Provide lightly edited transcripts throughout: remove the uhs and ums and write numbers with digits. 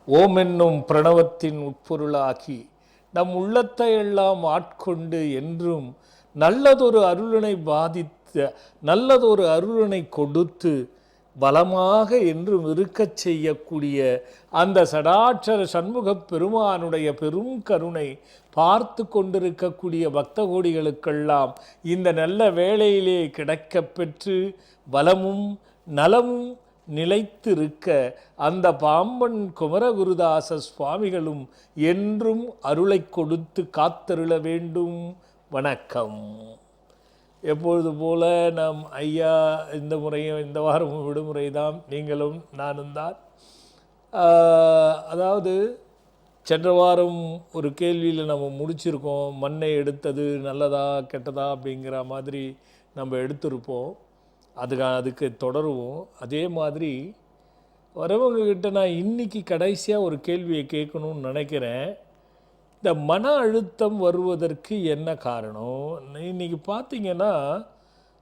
ஓம் என்னும் பிரணவத்தின் உட்பொருளாகி நம் உள்ளத்தை எல்லாம் ஆட்கொண்டு என்றும் நல்லதொரு அருளினை நல்லதொரு அருளினை கொடுத்து பலமாக என்றும் இருக்கச் செய்யக்கூடிய அந்த சடாட்சர சண்முகப் பெருமானுடைய பெரும் கருணை பார்த்து கொண்டிருக்கக்கூடிய பக்த கோடிகளுக்கெல்லாம் இந்த நல்ல வேளையிலே கிடைக்கப் பெற்று பலமும் நலமும் நிலைத்திருக்க அந்த பாம்பன் குமரகுருதாச சுவாமிகளும் என்றும் அருளை கொடுத்து காத்தருள வேண்டும். வணக்கம். எப்பொழுது போல நாம் ஐயா இந்த முறையும் இந்த வாரமும் விடுமுறை தான், நீங்களும் நானும் தான். அதாவது சென்ற வாரம் ஒரு கேள்வியில் நம்ம முடிச்சிருக்கோம், மண்ணை எடுத்தது நல்லதா கெட்டதா அப்படிங்கிற மாதிரி நம்ம எடுத்திருப்போம். அதுக்கு தொடருவோம். அதே மாதிரி வரவங்கக்கிட்ட நான் இன்றைக்கி கடைசியாக ஒரு கேள்வியை கேட்கணும்னு நினைக்கிறேன். இந்த மன அழுத்தம் வருவதற்கு என்ன காரணம்? இன்றைக்கி பார்த்திங்கன்னா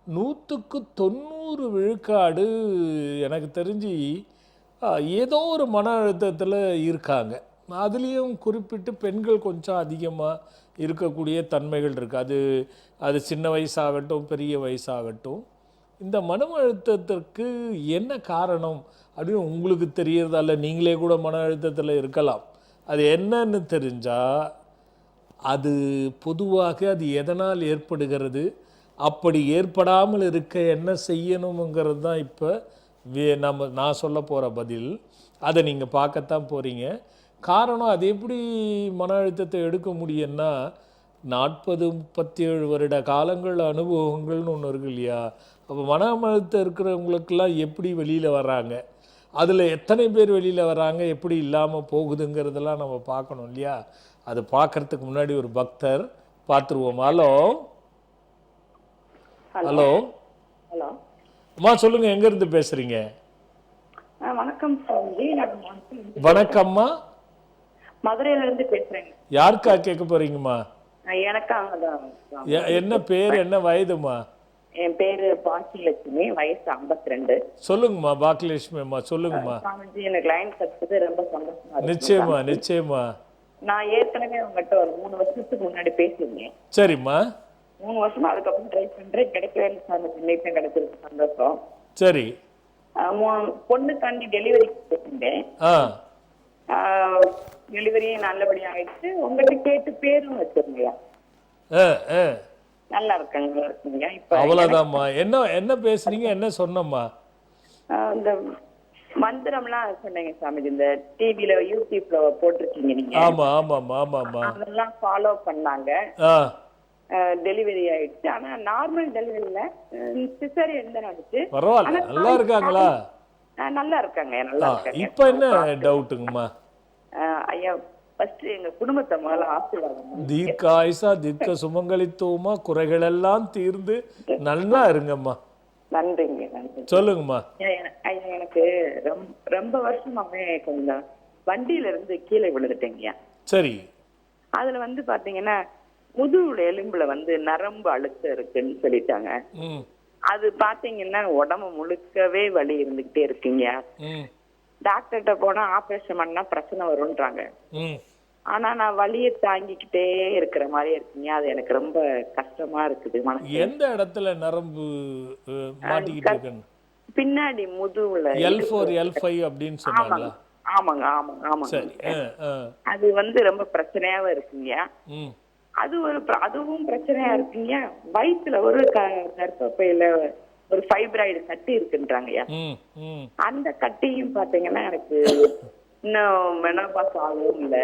100க்கு 90 விழுக்காடு எனக்கு தெரிஞ்சு ஏதோ ஒரு மன அழுத்தத்தில் இருக்காங்க. அதுலேயும் குறிப்பிட்டு பெண்கள் கொஞ்சம் அதிகமாக இருக்கக்கூடிய தன்மைகள் இருக்குது. அது சின்ன வயசாகட்டும் பெரிய வயசாகட்டும். இந்த மன அழுத்தத்திற்கு என்ன காரணம் அப்படின்னு உங்களுக்கு தெரியறதால நீங்களே கூட மன அழுத்தத்தில் இருக்கலாம். அது என்னன்னு தெரிஞ்சால் அது பொதுவாக அது எதனால் ஏற்படுகிறது, அப்படி ஏற்படாமல் இருக்க என்ன செய்யணுங்கிறது தான் இப்போ நான் சொல்ல போகிற பதில். அதை நீங்கள் பார்க்கத்தான் போகிறீங்க. காரணம், அது எப்படி மன அழுத்தத்தை எடுக்க முடியும்னா 40-37 வருட காலங்கள் அனுபவங்கள்னு ஒன்று இருக்கு இல்லையா? அப்போ மன அழுத்தம் இருக்கிறவங்களுக்கெல்லாம் எப்படி வெளியில் வர்றாங்க, அதில் எத்தனை பேர் வெளியில் வர்றாங்க, எப்படி இல்லாமல் போகுதுங்கிறதெல்லாம் நம்ம பார்க்கணும் இல்லையா? அது பார்க்குறதுக்கு முன்னாடி ஒரு பக்தர் பார்த்துருவோம். ஹலோ ஹலோ ஹலோ அம்மா சொல்லுங்கள், எங்கேருந்து பேசுகிறீங்க? வணக்கம். வணக்கம்மா. மதுரையிலேருந்து பேசுகிறேங்க. யாருக்கா கேட்க போகிறீங்கம்மா? எனக்கா? என்ன பேர், என்ன வயதுமா? என் பேரு பாக்கியலட்சுமி, வயசு 52. சொல்லுங்கம்மா பாக்கியலட்சுமி அம்மா, சொல்லுங்கம்மா. எனக்கு லைன் கிடைச்சது ரொம்ப சந்தோஷமா இருக்கு. நிச்சயமா நிச்சயமா. நான் ஏற்கனவே உங்ககிட்ட ஒரு 3 வருஷத்துக்கு முன்னாடி பேசியிருந்தேன். சரிம்மா. 3 வருஷமா அதுக்கப்புறம் ட்ரை பண்றேன், கிடைக்கவே இல்லை சார். இன்னைக்கு கிடைச்சிருக்கு, சந்தோஷம். சரி. பொண்ணுக்காண்டி டெலிவரி போயிருந்தேன். டெலிவரியும் நல்லபடியா ஆயிடுச்சு. உங்ககிட்ட கேட்டு பேரும் வச்சிருந்தீங்க. நல்லா இருக்குங்க. இப்ப அவ்வளவுதான்மா. என்ன பேசுறீங்க, என்ன சொன்னம்மா? இந்த மந்திரம்லாம் சொன்னீங்க சாமி, இந்த டிவில யூடியூப்ல போட்டிருக்கீங்க நீங்க. ஆமா ஆமாம்மா ஆமாம்மா. அதெல்லாம் ஃபாலோ பண்ணாங்க. டெலிவரி ஆயிடுச்சு. ஆனா நார்மல் டெலிவரியில சிசேரியன் தான் ஆயிடுச்சு. பரவாயில்ல, நல்லா இருக்காங்களா? நல்லா இருக்காங்க, நல்லா இருக்காங்க. இப்போ என்ன டவுட்டுங்கம்மா? ஐயா, ஃபர்ஸ்ட் எங்க குடும்பத்தை முதல்ல ஆசீர்வாதம். தீர்க்காயுசா தீர்க்க சுமங்கலித்துவமா, குறைகள் எல்லாம் தீர்ந்து நல்லா இருங்கம்மா. நன்றிங்க, நன்றி. சொல்லுங்கம்மா. ஐயா, எனக்கு ரொம்ப வருஷமாவே கொஞ்சம் வண்டியில இருந்து கீழே விழுந்துட்டேங்கய்யா. சரி. அதுல பாத்தீங்கன்னா முதுகுல எலும்புல நரம்பு அழுத்தம் இருக்குன்னு சொல்லிட்டாங்க. அது பாத்தீங்கன்னா உடம்பு முழுக்கவே வலி இருந்துகிட்டே இருக்குங்க. டாக்டர்கிட்ட போனா ஆபரேஷன் பண்ணா பிரச்சனை வரும்ன்றாங்க. ஆனா நான் வலியை தாங்கிக்கிட்டே இருக்கிற மாதிரி இருக்குங்க. அது எனக்கு ரொம்ப கஷ்டமா இருக்குது. எந்த இடத்துல நரம்பு மாட்டிக்கிட்டு இருக்கு? பின்னாடி முதுகுல. L4 L5 அப்படின்னு சொன்னாங்களா? ஆமாங்க ஆமாங்க ஆமாங்க. அது ரொம்ப பிரச்சனையாவே இருக்குங்க. அதுவும் பிரச்சனையா இருக்குங்க. வயிற்றுல ஒரு கர்ப்பப்பையில ஒரு ஃபைப்ராய்டு கட்டி இருக்குன்றாங்கய்யா. அந்த கட்டியும் பாத்தீங்கன்னா எனக்கு இன்னும் மெனோபாஸ் ஆகவும் இல்ல,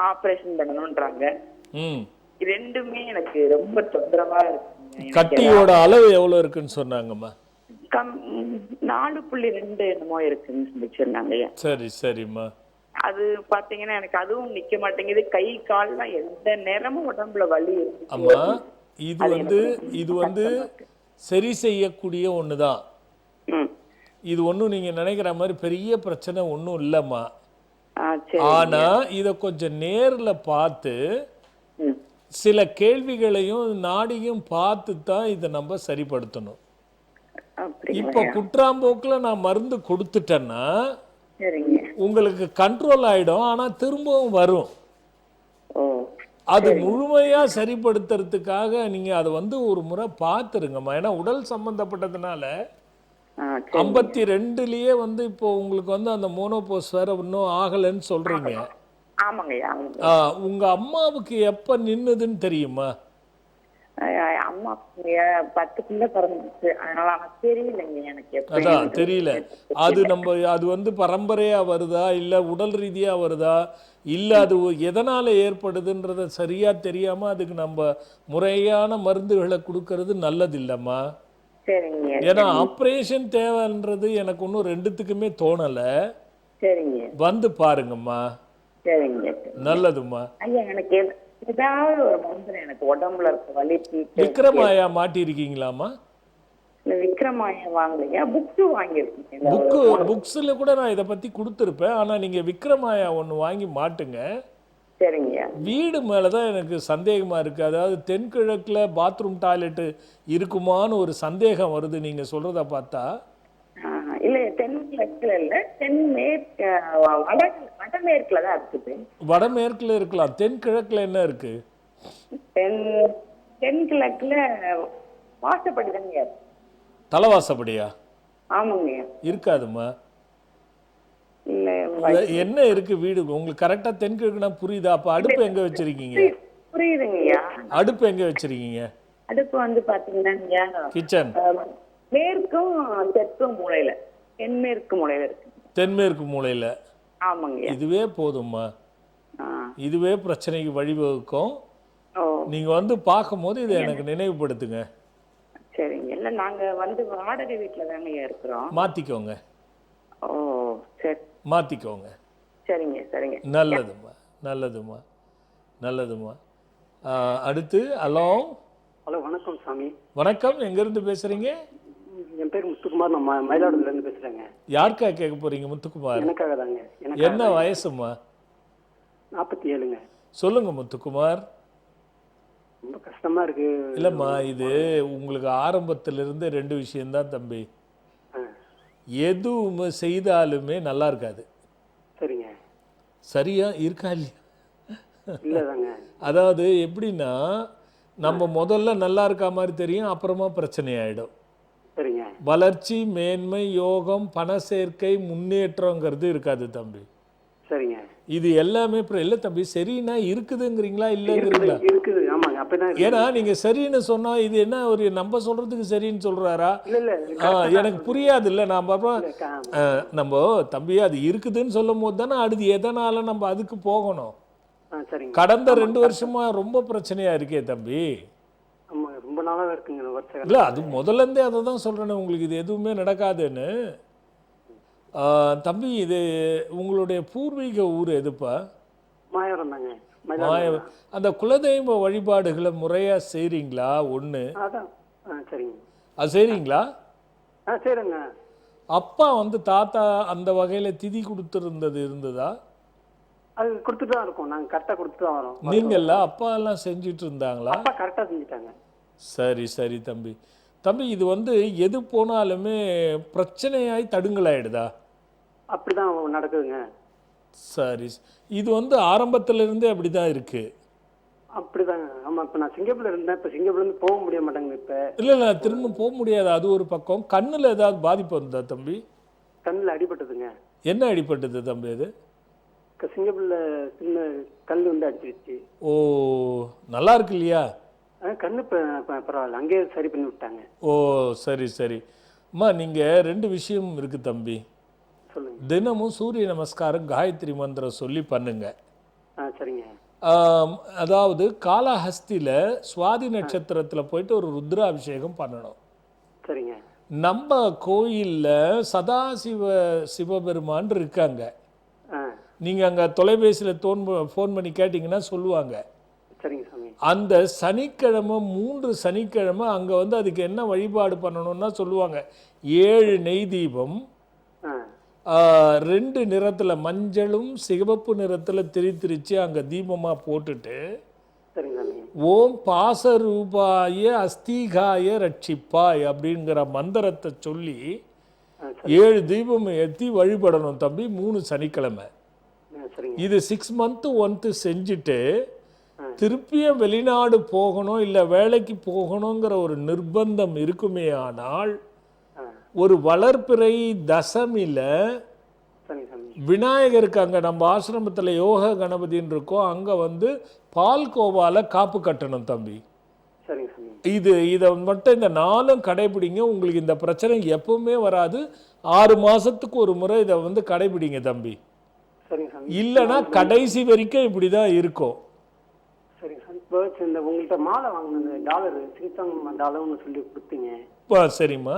ஆபரேஷன் பண்ணணும்ன்றாங்க. ரெண்டுமே எனக்கு ரொம்ப தொந்தரவா இருக்கு. கட்டியோட அளவு எவ்வளவு இருக்குன்னு சொன்னாங்கம்மா? 4.2 என்னமோ இருக்குன்னு சொல்லி சொன்னாங்கய்யா. சரி சரிம்மா. அது பாத்தீங்கன்னா எனக்கு அதுவும் நிக்க மாட்டேங்குது. கை கால்லாம் எந்த நேரமும் உடம்புல வலி இருக்கு. அம்மா, இது சரி செய்யக்கூடிய ஒண்ணுதான். இது ஒன்றும் நீங்க நினைக்கிற மாதிரி பெரிய பிரச்சனை ஒன்றும் இல்லைம்மா. ஆனா இத கொஞ்சம் நேர்ல பார்த்து சில கேள்விகளையும் நாடியும் பார்த்து தான் இதை நம்ம சரிப்படுத்தணும். இப்போ குற்றாம்போக்கில் நான் மருந்து கொடுத்துட்டேன்னா உங்களுக்கு கண்ட்ரோல் ஆயிடும். ஆனா திரும்பவும் வரும். ஓ அது முழுமையா சரிப்படுத்துறதுக்காக நீங்க அதை வந்து ஒரு முறை பார்த்துருங்கம்மா. ஏன்னா உடல் சம்பந்தப்பட்டதுனால சரி 52லயே வந்து இப்போ உங்களுக்கு வந்து அந்த மோனோபோஸ் வேற இன்னும் ஆகலைன்னு சொல்றீங்க. ஆமாங்கய்யா ஆமாங்க. உங்க அம்மாவுக்கு எப்ப நின்னுதுன்னு தெரியுமா? அம்மா 10 பிறந்துச்சு, அதனால எனக்கு தெரியலைங்க எனக்கு எப்ப அதான் தெரியல. அது வந்து பரம்பரையா வருதா, இல்ல உடல் ரீதியா வருதா, இல்ல அது எதனால ஏற்படுதுன்றத சரியா தெரியாம அதுக்கு நம்ம முறையான மருந்துகளை கொடுக்கறது நல்லது இல்லம்மா. சரிங்க ஏன்னா ஆப்ரேஷன் தேவைன்றது எனக்கு இன்னும் ரெண்டுத்துக்குமே தோணல. சரிங்க வந்து பாருங்கம்மா. சரிங்க. நல்லதும்மா. ஐயா எனக்கு ஏதாவது ஒரு மருந்து எனக்கு உடம்புல இருக்க வலி தீட்டு. விக்ரமாயா மாட்டியிருக்கீங்களாம்மா? விக்ரமாயா வாங்கலையா, புக்ஸ் வாங்கியிருக்கீங்க. புக்ஸ்ல கூட நான் இதை பத்தி கொடுத்துருப்பேன். ஆனா நீங்க விக்ரமாயா ஒன்று வாங்கி மாட்டுங்க. சரிங்க. வீடு மேலதான் எனக்கு சந்தேகமா இருக்கு. அதாவது தென்கிழக்குல பாத்ரூம் டாய்லெட் இருக்குமான்னு ஒரு சந்தேகம் வருது நீங்க சொல்றத பார்த்தா. இல்ல தென்கிழக்குல இல்ல, தென்மேற்கு வடமேற்குல தான் இருக்குது. வடமேற்குல இருக்கலாம். தென்கிழக்குல என்ன இருக்கு? தென்கிழக்குல வாசப்படி தாங்க. தலைவாசப்படியா? ஆமாங்க. இருக்காதுமா. இல்ல என்ன இருக்கு வீடு உங்களுக்கு கரெக்டா தென்கிழக்குனா புரியுதா? அப்ப அடுப்பு எங்க வச்சிருக்கீங்க? புரியுதுங்கய்யா. அடுப்பு எங்க வச்சிருக்கீங்க? அடுப்பு வந்து பாத்தீங்கன்னா கிச்சன் மேற்கும் தெற்கும் மூலையில, தென்மேற்கு மூலையில இருக்கு. தென்மேற்கு மூலையில. ஆமாங்க. இதுவே போதும்மா. இதுவே பிரச்சனைக்கு வழிவகுக்கும். நீங்க வந்து பார்க்கும்போது இதை எனக்கு நினைவுபடுத்துங்க. சரிங்க. இல்ல நாங்க வந்து வாடகை வீட்டுல தாங்க இருக்கிறோம். மாத்திக்கோங்க. ஓ சரி மாத்திக்கோங்க. சரிங்க சரிங்க. நல்லதும்மா நல்லதும்மா நல்லதும்மா. அடுத்து ஹலோ. ஹலோ வணக்கம் சாமி. வணக்கம். எங்கேருந்து பேசுகிறீங்க? என் பேர் முத்துக்குமார். நான் மயிலாடுதுறையிலேருந்து பேசுகிறேங்க. யாருக்கா கேட்க போகிறீங்க முத்துக்குமார்? எனக்காக தாங்க. என்ன வயசுமா? 47ங்க. சொல்லுங்க முத்துக்குமார். ரொம்ப கஷ்டமா இருக்கு. இல்லைம்மா, இது உங்களுக்கு ஆரம்பத்திலிருந்து 2 விஷயம்தான் தம்பி. எதுவுமே செய்தாலுமே நல்லா இருக்காது. சரிங்க. சரியா இருக்கா இல்லையா? இல்லைதாங்க. அதாவது எப்படின்னா, நம்ம முதல்ல நல்லா இருக்கா மாதிரி தெரியும், அப்புறமா பிரச்சனை ஆயிடும். சரிங்க. வளர்ச்சி, மேன்மை, யோகம், பண சேர்க்கை, முன்னேற்றங்கிறது இருக்காது தம்பி. சரிங்க. இது எல்லாமே இல்லை தம்பி. சரின்னா இருக்குதுங்கிறீங்களா இல்லைங்கிறீங்களா? இருக்குது. ஆமாங்க. அப்படிதான். ஏன்னா நீங்க சரின்னு சொன்னா இது என்ன ஒரு நம்ம சொல்றதுக்கு சரின்னு சொல்றாரா? எனக்கு புரியாது. இல்லை நம்ம தம்பி அது இருக்குதுன்னு சொல்லும் போது தானே அடுத்து எதனால நம்ம அதுக்கு போகணும். கடந்த 2 வருஷமா ரொம்ப பிரச்சனையா இருக்கே தம்பி. ரொம்ப நாளாவே இருக்குங்க. இல்ல அது முதல்ல இருந்தே அதை தான் சொல்றேன் உங்களுக்கு இது எதுவுமே நடக்காதுன்னு. தம்பி, இது உங்களுடைய பூர்வீக ஊர் எதுப்பா? மாயவரம் தாங்க. அந்த குலதெய்வ வழிபாடுகளை முறையா செய்றீங்களா? ஒண்ணு சரிங்க. அது செய்றீங்களா? சரிங்க. அப்பா வந்து தாத்தா அந்த வகையில திதி கொடுத்துருந்தது இருந்ததா? அது கொடுத்துட்டு தான் இருக்கோம். நாங்கள் கரெக்டாக கொடுத்துட்டு தான் வரோம். நீங்கள்ல அப்பா எல்லாம் செஞ்சுட்டு இருந்தாங்களா? அப்பா கரெக்டாக செஞ்சுட்டாங்க. சரி சரி தம்பி. தம்பி, இது வந்து எது போனாலுமே பிரச்சனையாய் தடுங்கலாயிடுதா? அப்படிதான் நடக்குதுங்க. சரி. இது வந்து ஆரம்பத்திலிருந்தே அப்படிதான் இருக்கு. அப்படிதாங்க. ஆமா. இப்போ நான் சிங்கப்பூர்ல இருந்தேன். இப்போ சிங்கப்பூர்லேருந்து போக முடிய மாட்டேங்க. இப்போ இல்லை திரும்ப போக முடியாது. அது ஒரு பக்கம். கண்ணில் ஏதாவது பாதிப்பு இருந்தா தம்பி? கண்ணில் அடிபட்டதுங்க. என்ன அடிபட்டது தம்பி? அது சிங்கப்பூர்ல சின்ன கல் வந்து அடிச்சிருச்சு. ஓ, நல்லா இருக்கு இல்லையா? கண்ணு பரவாயில்ல, அங்கேயே சரி பண்ணி விட்டாங்க. ஓ சரி சரி. அம்மா, நீங்க 2 விஷயம் இருக்கு தம்பி. சொல்லுங்க. தினமும் சூரிய நமஸ்காரம், காயத்ரி மந்திரம் சொல்லி பண்ணுங்க. சரிங்க. அதாவது காலஹஸ்தியில சுவாதி நட்சத்திரத்துல போயிட்டு ஒரு ருத்ராபிஷேகம் பண்ணணும். சரிங்க. நம்ம கோயில்ல சிவபெருமான் இருக்காங்க. நீங்க அங்க தொலைபேசியில ஃபோன் பண்ணி கேட்டீங்கன்னா சொல்லுவாங்க. சரிங்க சாமி. அந்த சனிக்கிழமை 3 சனிக்கிழமை அங்க வந்து அதுக்கு என்ன வழிபாடு பண்ணணும்னா சொல்லுவாங்க. 7 நெய் தீபம் 2 நிறத்துல மஞ்சளும் சிவப்பு நிறத்துல திரிச்சு அங்க தீபமா போட்டுட்டு, ஓம் பாசரூபாய அஸ்திகாய ரட்சிப்பாய் அப்படிங்கிற மந்திரத்தை சொல்லி 7 தீபம் ஏற்றி வழிபடணும் தம்பி 3 சனிக்கிழமை. சரிங்க. இது 6 மந்த்து ஒன்த்து செஞ்சுட்டு திருப்பியும் வெளிநாடு போகணும் இல்லை வேலைக்கு போகணுங்கிற ஒரு நிர்பந்தம் இருக்குமே ஆனால் ஒரு வளர்ப்பிறை தசமியில் சரிங்க சாமி. விநாயகருக்கு அங்கே நம்ம ஆசிரமத்தில் யோக கணபதின்னு இருக்கோம், அங்கே வந்து பால் கோவால காப்பு கட்டணும் தம்பி. சரிங்க சாமி. இதை மட்டும் இந்த 4ம் கடைபிடிங்க, உங்களுக்கு இந்த பிரச்சனை எப்பவுமே வராது. 6 மாதத்துக்கு ஒரு முறை இதை வந்து கடைபிடிங்க தம்பி. சரிங்க சாமி. இல்லைன்னா கடைசி வரைக்கும் இப்படி தான் இருக்கும். சரிங்க சாமி. இப்போ இந்த உங்கள்கிட்ட மாலை வாங்கினது டாலர் சிங்சாங் டாலர்னு சொல்லி கொடுத்தீங்க. சரிம்மா,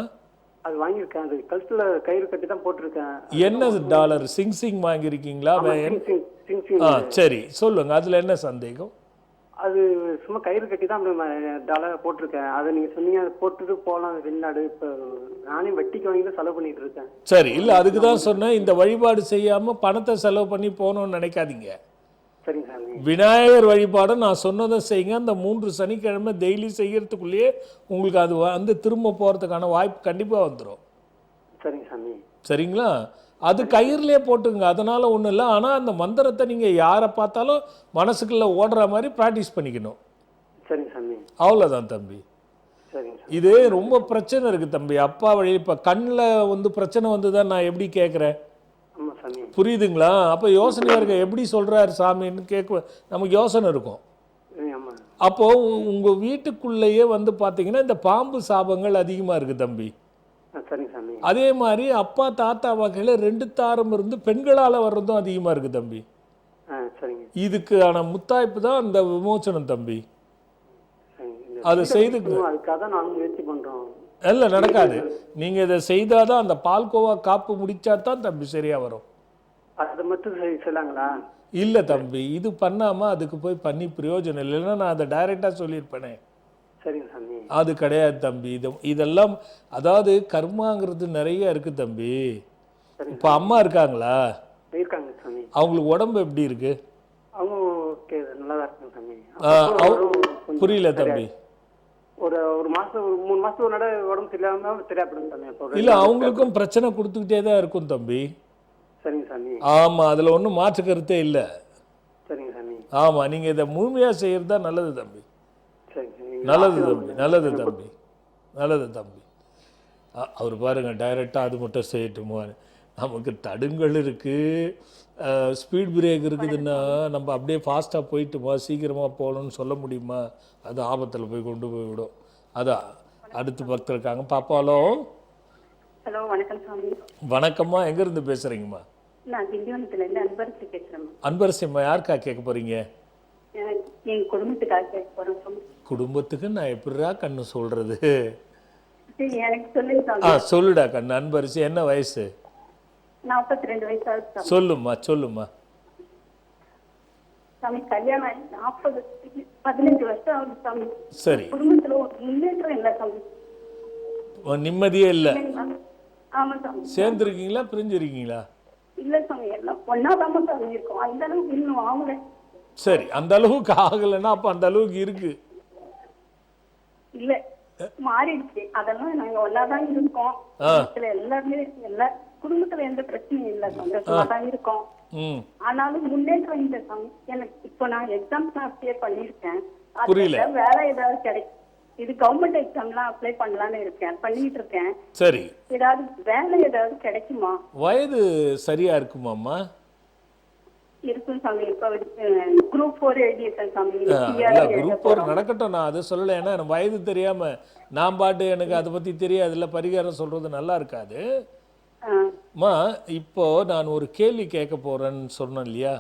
அது வாங்கியிருக்கேன். அது கழுத்துல கயிறு கட்டி தான் போட்டிருக்கேன். என்ன டாலர் சிங் வாங்கியிருக்கீங்களா? சிங் சரி சொல்லுங்க, அதுல என்ன சந்தேகம்? அது சும்மா கயிறு கட்டி தான் டாலர் போட்டிருக்கேன். அதை நீங்க சொன்னீங்க அதை போட்டுட்டு போகலாம் வெளிநாடு. இப்போ நானே வட்டிக்கு வாங்கி தான் செலவு பண்ணிட்டு இருக்கேன். சரி, இல்லை அதுக்கு தான் சொன்னேன், இந்த வழிபாடு செய்யாம பணத்தை செலவு பண்ணி போகணும்னு நினைக்காதீங்க. சரிங்க சாமி. விநாயகர் வழிபாடு நான் சொன்னதை செய்யுங்க. அந்த 3 சனிக்கிழமை டெய்லி செய்யறதுக்குள்ளேயே உங்களுக்கு அது வந்து திரும்ப போகிறதுக்கான வாய்ப்பு கண்டிப்பாக வந்துடும். சரிங்க சாமி. சரிங்களா? அது கயிறுலேயே போட்டுங்க, அதனால ஒன்றும் இல்லை. ஆனால் அந்த மந்திரத்தை நீங்கள் யாரை பார்த்தாலும் மனசுக்குள்ளே ஓடுற மாதிரி ப்ராக்டிஸ் பண்ணிக்கணும். சரிங்க சாமி. அவ்வளோதான் தம்பி. சரிங்க சாமி. இது ரொம்ப பிரச்சனை இருக்குது தம்பி. அப்பா வழி இப்போ கண்ணில் வந்து பிரச்சனை வந்து தான் நான் எப்படி கேட்குறேன், ஆமா சாமி. புரியுதுங்களா? அப்போ யோசனையாக இருக்க எப்படி சொல்கிறாரு சாமின்னு கேட்க நமக்கு யோசனை இருக்கும். ஆமா. அப்போது உங்கள் வீட்டுக்குள்ளேயே வந்து பார்த்தீங்கன்னா இந்த பாம்பு சாபங்கள் அதிகமாக இருக்குது தம்பி. சரிங்க சாமி. அதே மாதிரி அப்பா தாத்தா வகையில் 2 தாரம் இருந்து பெண்களால் வர்றதும் அதிகமாக இருக்குது தம்பி. சரிங்க. இதுக்கான முத்தாய்ப்பு தான் அந்த விமோச்சனம் தம்பி. அதை செய்துங்க. அதுக்காக தான் நானும் முயற்சி பண்றோம். இல்லை நடக்காது. நீங்கள் இதை செய்தால் தான் அந்த பால்கோவா காப்பு முடிச்சா தான் தம்பி சரியாக வரும். அதை மட்டும் செய்யலாங்களா? இல்லை தம்பி, இது பண்ணாமல் அதுக்கு போய் பண்ணி பிரயோஜனம் இல்லை. இல்லைன்னா நான் அதை டைரெக்டாக சொல்லியிருப்பேனே. சரிங்க சாமி. அது கிடையாது தம்பி. இதெல்லாம் அதாவது கர்மாங்கிறது நிறைய இருக்குது தம்பி. இப்போ அம்மா இருக்காங்களா? இருக்காங்க சாமி. அவங்களுக்கு உடம்பு எப்படி இருக்கு? அவங்க ஓகே, நல்லா தான் இருக்காங்க சாமி. புரியல தம்பி. ஒரு மாசம் 3 மாசத்துக்கு ஒரு நட உடம்பு சரியில்லாம சரியாப்படுங்க சாமி. இல்லை, அவங்களுக்கும் பிரச்சனை கொடுத்துக்கிட்டே தான் இருக்கும் தம்பி. சரிங்க சாமி. ஆமாம், அதில் ஒன்றும் மாற்று கருத்தே இல்லை. சரிங்க சாமி. ஆமாம், நீங்கள் இதை முழுமையாக செய்கிறது தான் நல்லது தம்பி. நல்லது தம்பி, நல்லது தம்பி, நல்லது தம்பி. அவர் பாருங்க டைரெக்டாக அது மட்டும் செய்யட்டுமோ. நமக்கு தடுங்கள் இருக்குது, ஸ்பீட் பிரேக் இருக்குதுன்னா நம்ம அப்படியே ஃபாஸ்ட்டாக போயிட்டுமா சீக்கிரமாக போகணும்னு சொல்ல முடியுமா? அது ஆபத்தில் போய் கொண்டு போய் விடும். அதான் அடுத்து பக்தர் இருக்காங்க. பாப்பாலோ. ஹலோ, வணக்கம் சாமி. வணக்கம்மா, எங்கேருந்து பேசுகிறீங்கம்மா? நான் திண்டிவனத்துலேருந்து அன்பரசி பேசுகிறேன். அன்பரசிம்மா, யாருக்கா கேட்க போகிறீங்க? என் குடும்பத்துக்காக கேட்க போகிறேன் சாமி. குடும்பத்துக்கு நான் எப்படிடா கண்ணு சொல்கிறது? எனக்கு சொல்லுங்க சாமி. சொல்லுடா கண்ணு. அன்பரசி, என்ன வயசு? 42 வயசு ஆகுது. சொல்லுமா. சாமி, கல்யாணம் 15 வருஷம் ஆகுது சாமி. சரி. குடும்பத்துல ஒரு முன்னேற்றம் இல்லை சாமி. நிம்மதியே இல்லை. ஆமா சாமி. சேர்ந்துருக்கீங்களா பிரிஞ்சிருக்கீங்களா? இல்ல சாமி, எல்லாம் ஒன்னாதாம சாமி இருக்கும். அந்த அளவுக்கு இன்னும் ஆகல. சரி, அந்த அளவுக்கு ஆகலைன்னா அப்ப அந்த அளவுக்கு இருக்கு. இல்ல, மாறிடுச்சு. அதெல்லாம் நாங்க ஒன்னாதான் இருக்கோம். எல்லாருமே குடும்பத்துல எந்த பிரச்சனையும் இல்ல, சந்தோஷமாதான் இருக்கோம். ஆனாலும் முன்னேற்றம் இல்லை சாமி. எனக்கு இப்போ நான் எக்ஸாம்ஸ் அப்ளை பண்ணிருக்கேன். புரியல. வேலை ஏதாவது கிடைக்கும். இது கவர்மெண்ட் எக்ஸாம்லாம் அப்ளை பண்ணலான்னு இருக்கேன், பண்ணிட்டு இருக்கேன். சரி, ஏதாவது வேலை ஏதாவது கிடைக்குமா? வயது சரியா இருக்குமாம்மா? இருக்கும் சாமி. இப்போ குரூப் 4 எழுதியிருக்கேன் சாமி. குரூப் 4 நடக்கட்டும், நான் அதை சொல்லலை. ஏன்னா எனக்கு வயது தெரியாம நான் பாட்டு எனக்கு அதை பத்தி தெரியாது, இல்லை பரிகாரம் சொல்றது நல்லா இருக்காது. அம்மா, இப்போ நான் ஒரு கேள்வி கேட்க போறேன்னு சொன்னேன் இல்லையா?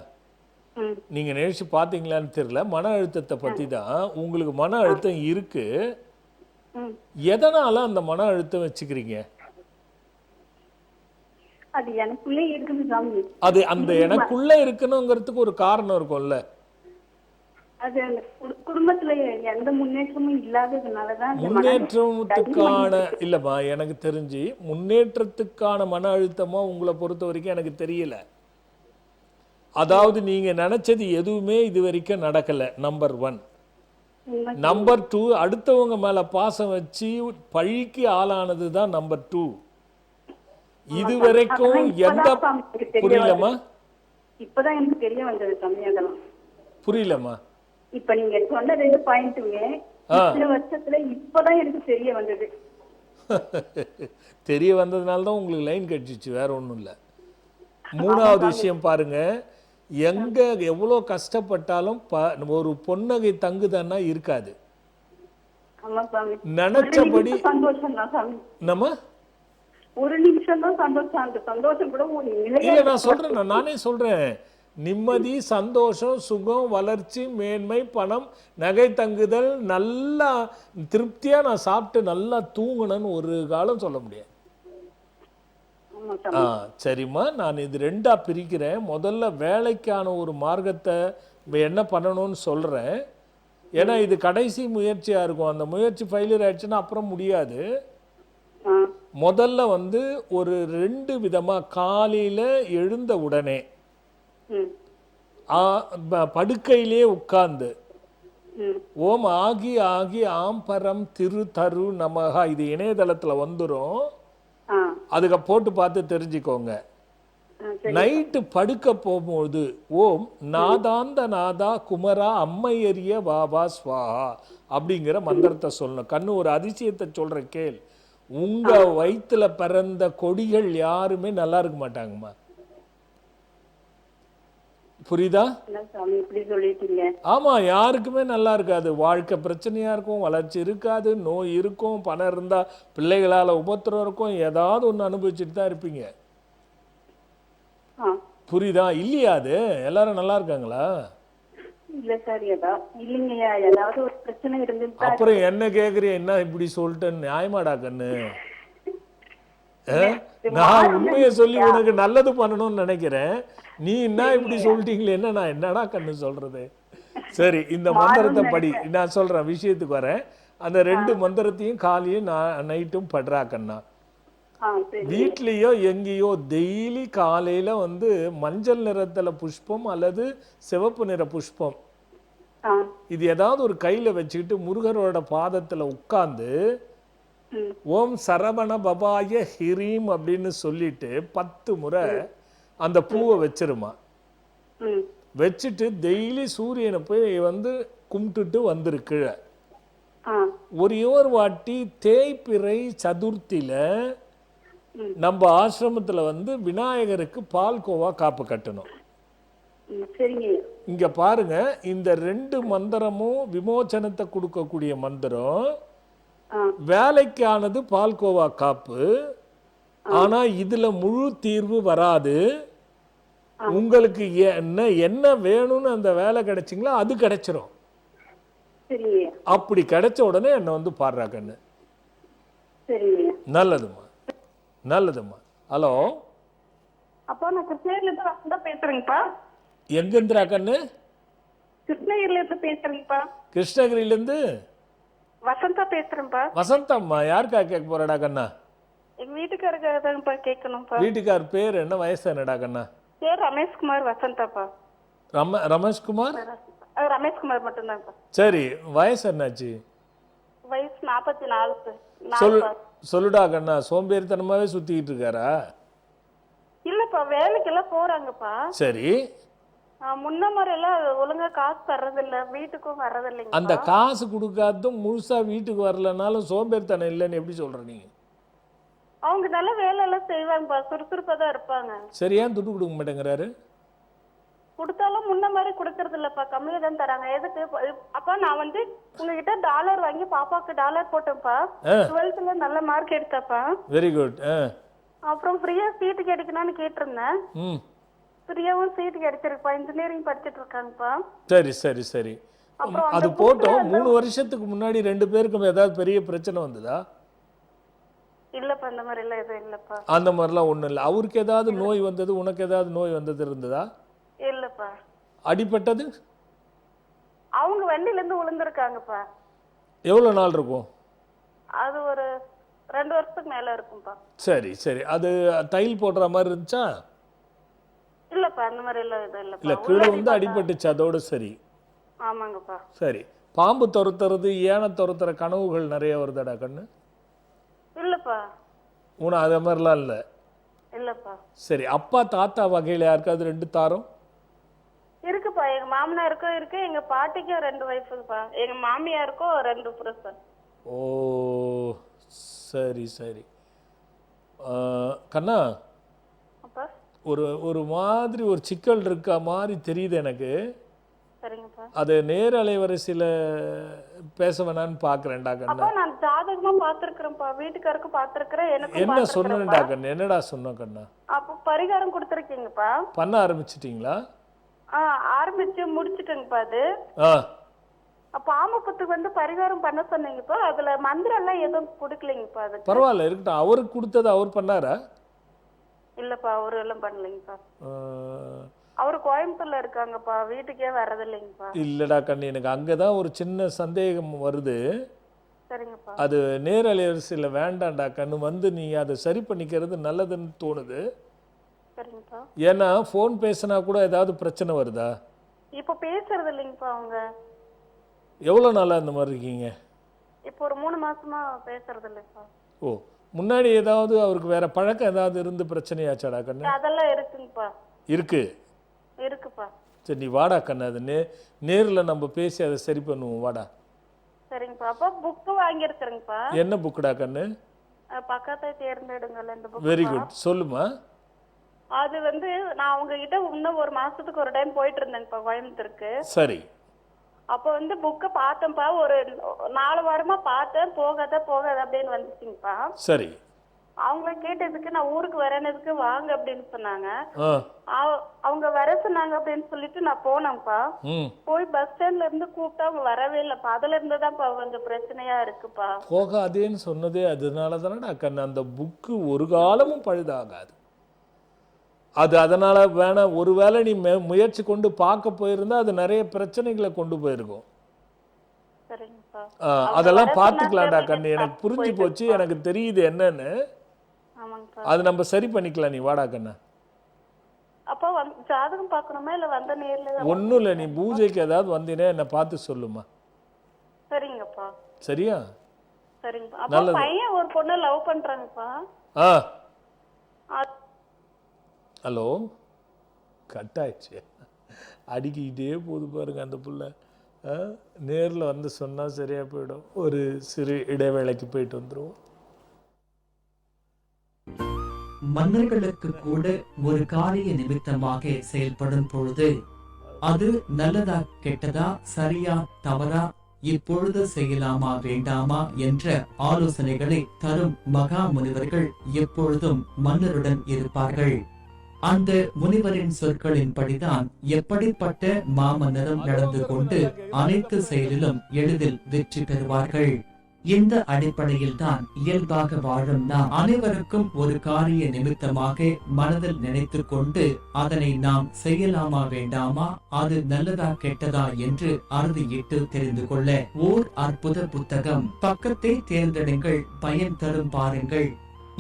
நீங்க நினைச்சு பாத்தீங்களான்னு தெரியல. மன அழுத்தத்தை பத்தி தான். உங்களுக்கு மன அழுத்தம் இருக்கு, எதனால அந்த மன அழுத்தம் வச்சுக்கிறீங்க? அது எனக்குள்ளே இருக்குது சாமி. அது அந்த எனக்குள்ள இருக்கணுங்கிறதுக்கு ஒரு காரணம் இருக்கும்ல. அது குடும்பத்துல எந்த முன்னேற்றமும் இல்லாததுனாலதான். முன்னேற்றத்துக்கான இல்லம்மா, எனக்கு தெரிஞ்சு முன்னேற்றத்துக்கான மன அழுத்தமா உங்களை பொறுத்த வரைக்கும் எனக்கு தெரியல. அதாவது நீங்க நினைச்சது எதுவுமே இது வரைக்கும் நடக்கல, நம்பர் 1. நம்பர் 2, அடுத்தவங்க மேல பாசம் வச்சு பழிக்கு ஆளானது தான் நம்பர் 2. இது வரைக்கும் எந்த இப்பதான் சாமி எனக்கு தெரிய புரியலம்மா இப்பதான் எனக்கு தெரிய வந்தது சாமி அதெல்லாம். புரியலம்மா இப்ப நீங்க சொன்ன 2 பாயிண்ட்டுமே இத்தனை வருஷத்துல இப்பதான் எனக்கு தெரிய வந்தது. தெரிய வந்ததுனால தான் உங்களுக்கு லைன் கட்டிச்சு, வேற ஒன்றும் இல்லை. மூணாவது விஷயம் பாருங்க, எங்க எவ்வளோ கஷ்டப்பட்டாலும் ஒரு பொன்னகை தங்குதான்னா இருக்காது. ஆமா சாமி. நினைச்சபடி சந்தோஷம் தான் சாமி. நம்ம ஒரு நிமிஷம் தான் சந்தோஷம், அந்த சந்தோஷம் கூட ஒரு நிலையா இல்லை நான் சொல்றேன், நானே சொல்றேன், நிம்மதி, சந்தோஷம், சுகம், வளர்ச்சி, மேன்மை, பணம், நகை தங்குதல், நல்லா திருப்தியா நான் சாப்பிட்டு நல்லா தூங்கணும்னு ஒரு காலம் சொல்ல முடியாது. ஆமா சாமி. சரிம்மா, நான் இது 2ஆ பிரிக்கிறேன். முதல்ல வேலைக்கான ஒரு மார்க்கத்தை என்ன பண்ணணும்னு சொல்றேன். ஏன்னா இது கடைசி முயற்சியா இருக்கும். அந்த முயற்சி ஃபெயிலியர் ஆயிடுச்சுன்னா அப்புறம் முடியாது. முதல்ல வந்து ஒரு 2 விதமா, காலையில எழுந்த உடனே படுக்கையிலே உட்கார்ந்து ஓம் ஆகி ஆகி ஆம்பரம் திரு தரு நமகா, இது இணையதளத்துல வந்துரும், அதுக்கு போட்டு பார்த்து தெரிஞ்சுக்கோங்க. நைட்டு படுக்க போகும்போது ஓம் நாதாந்த நாதா குமரா அம்மையரிய வாபா ஸ்வாஹா அப்படிங்கிற மந்திரத்தை சொல்லணும். கண்ணு ஒரு அதிசயத்தை சொல்ற கேள். உங்க வயிற்றுல பிறந்த கொடிகள் யாருமே நல்லா இருக்க மாட்டாங்கம்மா. புரியுதா? ஆமா, யாருக்குமே நல்லா இருக்காது. வாழ்க்கை பிரச்சனையா இருக்கும், வளர்ச்சி இருக்காது, நோய் இருக்கும், பணம் இருந்தா பிள்ளைகளால உபத்திரம் இருக்கும், ஏதாவது ஒண்ணு அனுபவிச்சுட்டு தான் இருப்பீங்க. புரியுதா? இல்லையா? அது எல்லாரும் நல்லா இருக்காங்களா? இல்ல சார், இல்லைங்கய்யா, ஏதாவது ஒரு பிரச்சனை இருந்துட்டா. அப்புறம் என்ன கேக்குறீ? என்ன இப்படி சொல்லிட்டேன்னு நியாயமாடா கண்ணு? நான் உண்மையை சொல்லி உனக்கு நல்லது பண்ணணும்னு நினைக்கிறேன், நீ என்ன இப்படி சொல்லிட்டீங்களே, என்ன நான் என்னடா கண்ணு சொல்றது? சரி, இந்த மந்திரத்தை படி. நான் சொல்றேன், விஷயத்துக்கு வரேன். அந்த 2 மந்திரத்தையும் காலையும் நைட்டும் படுறா கண்ணா. வீட்லயோ எங்கேயோ டெய்லி காலையில வந்து மஞ்சள் நிறத்துல புஷ்பம் அல்லது சிவப்பு நிற புஷ்பம், இது ஏதாவது ஒரு கையில வச்சுக்கிட்டு முருகரோட பாதத்துல உட்கார்ந்து ஓம் சரவண பபாய ஹிரீம் அப்படின்னு சொல்லிட்டு 10 முறை அந்த பூவை வச்சிருமா. வச்சுட்டு டெய்லி சூரியனை போய் வந்து கும்பிட்டுட்டு வந்துருக்கு. ஒரே ஒரு வாட்டி தேய்பிறை சதுர்த்தியில நம்ம ஆசிரமத்துல வந்து விநாயகருக்கு பால்கோவா காப்பு கட்டணும். இங்க பாருங்க, இந்த 2 மந்திரமும் விமோச்சனத்தை கொடுக்கக்கூடிய மந்திரம். வேலைக்கானது பால்கோவா காப்பு. ஆனா இதுல முழு தீர்வு வராது. உங்களுக்கு என்ன வேணும்னு அந்த வேலை கிடைச்சிங்களோ அது கிடைச்சிரும். அப்படி கிடைச்ச உடனே என்ன வந்து பாடுறா கண்ணு. நல்லதுமா, நல்லதுமா. ஹலோ அப்பா, நான் கிருஷ்ணகிரில இருந்து வசந்தா பேசுறேங்கப்பா. எங்க இருந்துடா கண்ணு? கிருஷ்ணகிரில இருந்து பேசுறேங்கப்பா. கிருஷ்ணகிரில இருந்து வசந்தா பேசுறேன்ப்பா. வசந்தம்மா, யாருக்கா கேட்க போறடா கண்ணா? எங்க வீட்டுக்காரருக்காக தான்ப்பா கேட்கணும்ப்பா. வீட்டுக்கார் பேர் என்ன, வயசு என்னடா கண்ணா? பேர் ரமேஷ்குமார். வசந்தாப்பா. ரமேஷ்குமார்? ரமேஷ்குமார் மட்டும்தான்ப்பா. சரி, வயசு என்னாச்சு? வயசு 44. சொல்லுடா கண்ணா. சோம்பேறித்தனமாவே சுத்திக்கிட்டு இருக்காரா? இல்லப்பா, வேலைக்கெல்லாம் போறாங்கப்பா. சரி, முன்ன மாதிரி எல்லாம் ஒழுங்கா காசு தர்றதில்ல, வீட்டுக்கும் வர்றதில்லைங்க. அந்த காசு கொடுக்காதும் முழுசா வீட்டுக்கு வரலனாலும் சோம்பேறித்தனம் இல்லைன்னு எப்படி சொல்ற நீங்க? அவங்க நல்ல வேலை எல்லாம் செய்வாங்கப்பா, சுறுசுறுப்பா தான் இருப்பாங்க. சரி, ஏன் துட்டு கொடுக்க மாட்டேங்கிறாரு? கொடுத்தாலும் முன்ன மாதிரி கொடுக்கறது இல்லப்பா, கம்மியா தான் தராங்க. எதுக்கு அப்பா? நான் வந்து உங்ககிட்ட டாலர் வாங்கி பாப்பாக்கு டாலர் போட்டேன்ப்பா. 12th நல்ல மார்க் எடுத்தப்பா. Very good. அப்புறம் ஃப்ரீயா சீட்டு கிடைக்கணும்னு கேட்டிருந்தேன். ஃப்ரீயாவும் சீட்டு கிடைச்சிருப்பா. இன்ஜினியரிங் படிச்சிட்டு இருக்காங்கப்பா. சரி சரி சரி, அது போட்டோம். 3 வருஷத்துக்கு முன்னாடி 2 பேருக்கும் ஏதாவது பெரிய பிரச்சனை வந்ததா? இல்லப்பா, அந்த மாதிரி எல்லாம் எதுவும் இல்லப்பா. அந்த மாதிரிலாம் ஒண்ணும் இல்லை. அவருக்கு ஏதாவது நோய் வந்தது, உனக்கு ஏதாவது நோய் வந்தது இருந்ததா? இல்லப்பா. அடிபட்டது? அவங்க வண்டியில இருந்து விழுந்திருக்காங்கப்பா. எவ்வளவு நாள் இருக்கும்? அது ஒரு 2 வருஷத்துக்கு மேல இருக்கும்பா. சரி சரி, அது தையல் போடுற மாதிரி இருந்துச்சா? இல்லப்பா, அந்த மாதிரி எல்லாம் எதுவும் இல்லப்பா. இல்ல, கீழே வந்து அடிபட்டுச்சு, அதோட சரி. ஆமாங்கப்பா. சரி, பாம்பு துரத்துறது, ஏனை துரத்துற கனவுகள் நிறைய வருதாடா கண்ணு? இல்லப்பா. அதே மாதிரிலாம் இல்லை. இல்லப்பா. சரி, அப்பா தாத்தா வகையில் யாருக்காவது 2 தாரம்? இருக்குப்பா, எங்க மாமனாருக்கும் இருக்கு, எங்க பாட்டிக்கும் 2 ஒய்ஃபுப்பா, எங்க மாமியாருக்கும் 2 புருஷன். ஓ சரி சரி. கண்ணா, அப்பா. ஒரு மாதிரி ஒரு சிக்கல் இருக்க மாதிரி தெரியுது எனக்கு. சரிங்கப்பா. அது நேர அலைவரிசையில் பேச வேணான்னு பார்க்குறேன்டா கண்ணா. அப்பா நான் ஜாதகமா பார்த்துருக்கிறேன்ப்பா, வீட்டுக்காருக்கும் பார்த்துருக்கிறேன், எனக்கும் என்ன சொன்னேன்டா கண்ணு? என்னடா சொன்ன கண்ணா? அப்போ பரிகாரம் கொடுத்துருக்கீங்கப்பா. பண்ண ஆரம்பிச்சிட்டிங்களா? ஆரம்பிச்சு முடிச்சுட்டேங்கப்பா. அது பாம்பு புத்துக்கு வந்து பரிகாரம் பண்ண சொன்னீங்கப்பா, அதுல மந்திரம் எல்லாம் எதுவும் கொடுக்கலைங்கப்பா. அது பரவாயில்ல இருக்கட்டும். அவருக்கு கொடுத்தது அவர் பண்ணாரா? இல்லப்பா, அவரு எல்லாம் பண்ணலைங்கப்பா. அவரு கோயம்புத்தூர்ல இருக்காங்கப்பா, வீட்டுக்கே வர்றதில்லைங்கப்பா. இல்லடா கண்ணு, எனக்கு அங்கதான் ஒரு சின்ன சந்தேகம் வருது. சரிங்கப்பா. அது நேர அலைவரிசையில் வேண்டாம்டா கண்ணு, வந்து நீ அதை சரி பண்ணிக்கிறது நல்லதுன்னு தோணுது. சரிங்கப்பா. ஏன்னா ஃபோன் பேசினா கூட ஏதாவது பிரச்சனை வருதா? இப்போ பேசுறது இல்லைங்கப்பா அவங்க. எவ்வளோ நாளாக இந்த மாதிரி இருக்கீங்க? இப்போ ஒரு 3 மாசமா பேசுறது இல்லைப்பா. ஓ, முன்னாடி ஏதாவது அவருக்கு வேற பழக்கம் ஏதாவது இருந்து பிரச்சனையாச்சாடா கண்ணு? அதெல்லாம் இருக்குங்கப்பா. இருக்குப்பா. சரி, நீ வாடா கண்ணு, அது நேரில் நம்ம பேசி அதை சரி பண்ணுவோம், வாடா. சரிங்கப்பா. அப்போ புக்கு வாங்கியிருக்கிறேங்கப்பா. என்ன புக்குடா கண்ணு? பக்கத்தை தேர்ந்தெடுங்கள் இந்த புக். வெரி குட், சொல்லுமா. அது வந்து நான் அவங்க கிட்ட இன்னும் 1 மாசத்துக்கு ஒரு டைம் போயிட்டு இருந்தேங்கப்பா கோயம்புத்தூருக்கு. சரி. அப்போ வந்து புக்கை பார்த்தேன்ப்பா, ஒரு 4 வாரமா பார்த்தேன், போகாத அப்படின்னு வந்துச்சுங்கப்பா. சரி. அவங்கள கேட்டதுக்கு நான் ஊருக்கு வரேனதுக்கு வாங்க அப்படின்னு சொன்னாங்க. அவங்க வர சொன்னாங்க அப்படின்னு சொல்லிட்டு நான் போனேன்ப்பா. போய் பஸ் ஸ்டாண்ட்ல இருந்து கூப்பிட்டா அவங்க வரவே இல்லப்பா. அதுல இருந்துதான் கொஞ்சம் பிரச்சனையா இருக்குப்பா. போகாதேன்னு சொன்னதே அதனால தானே கண்ணு. அந்த புக்கு ஒரு காலமும் பழுதாகாது. அது அதனால வேணா, ஒருவேளை நீ முயற்சி கொண்டு பார்க்க போயிருந்தா அது நிறைய பிரச்சனைகளை கொண்டு போயிருக்கும். அதெல்லாம் பார்த்துக்கலாம்டா கண்ணு, எனக்கு புரிஞ்சு போச்சு, எனக்கு தெரியுது என்னன்னு. அது நம்ம சரி பண்ணிக்கலாம், நீ வாடா கண்ணா. அப்போ ஜாதகம் பார்க்கணுமா இல்ல வந்த நேர்ல? ஒன்றும் இல்லை, நீ பூஜைக்கு ஏதாவது வந்தீங்கன்னா என்னை பார்த்து சொல்லுமா. சரிங்கப்பா. சரியா? சரிங்கப்பா. அப்போ பையன் ஒரு பொண்ணை லவ் பண்றாங்கப்பா. ஹலோ, கட் ஆயிடுச்சு. அடிக்கிட்டே போது பாருங்க அந்த புள்ள. நேரில் வந்து சொன்னால் சரியாக போயிடும். ஒரு சிறு இடைவேளைக்கு போயிட்டு வந்துடுவோம். மன்னர்களுக்கு கூட ஒரு காரிய நிமித்தமாக செயல்படும் பொழுது அது நல்லதா கெட்டதா, சரியா தவறா, இப்பொழுது செய்யலாமா வேண்டாமா என்ற ஆலோசனைகளை தரும் மகா முனிவர்கள் எப்பொழுதும் மன்னருடன் இருப்பார்கள். அந்த முனிவரின் சொற்களின்படிதான் எப்படிப்பட்ட மாமன்னரும் நடந்து கொண்டு அனைத்து செயலிலும் எளிதில் வெற்றி பெறுவார்கள். இந்த அடிப்படையில் தான் இயல்பாக வாழும் நாம் அனைவருக்கும் ஒரு காரிய நிமித்தமாக மனதில் நினைத்து கொண்டு அதனை நாம் செய்யலாமா வேண்டாமா, அது நல்லதா கெட்டதா என்று அறுதியிட்டு தெரிந்து கொள்ள ஓர் அற்புத புத்தகம். பக்கத்தை தேர்ந்தெடுங்கள், பயன் தரும் பாருங்கள்.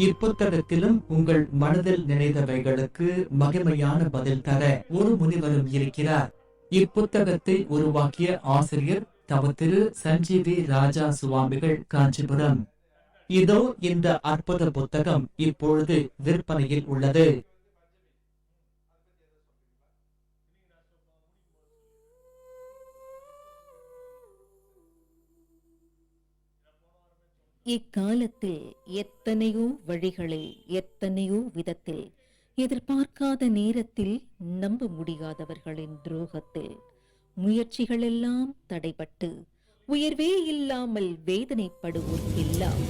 இப்புத்தகத்திலும் உங்கள் மனதில் நினைத்தவைகளுக்கு மகிமையான பதில் தர ஒரு முனிவரும் இருக்கிறார். இப்புத்தகத்தை உருவாக்கிய ஆசிரியர் தவ திரு சஞ்சீவி ராஜா சுவாமிகள், காஞ்சிபுரம். இதோ இந்த அற்புத புத்தகம் இப்பொழுது விற்பனையில் உள்ளது. இக்காலத்தில் எத்தனையோ வழிகளில் எத்தனையோ விதத்தில் எதிர்பார்க்காத நேரத்தில் நம்ப முடியாதவர்களின் துரோகத்தில் முயற்சிகளெல்லாம் தடைபட்டு உயர்வே இல்லாமல் வேதனைப்படுவோர்க்கெல்லாம்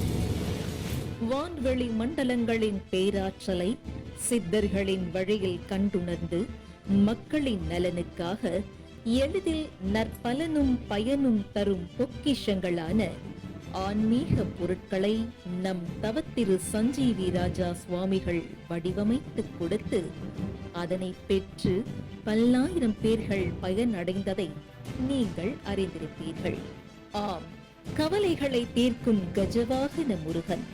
வான்வெளி மண்டலங்களின் பேராற்றலை சித்தர்களின் வழியில் கண்டுணர்ந்து மக்களின் நலனுக்காக எளிதில் நற்பலனும் பயனும் தரும் பொக்கிஷங்களான ஆன்மீக பொருட்களை நம் தவத்திரு சஞ்சீவி ராஜா சுவாமிகள் வடிவமைத்து கொடுத்து அதனை பெற்று பல்லாயிரம் பேர்கள் பயனடைந்ததை நீங்கள் அறிந்திருப்பீர்கள். ஆம், கவலைகளை தீர்க்கும் கஜவாகன முருகன்,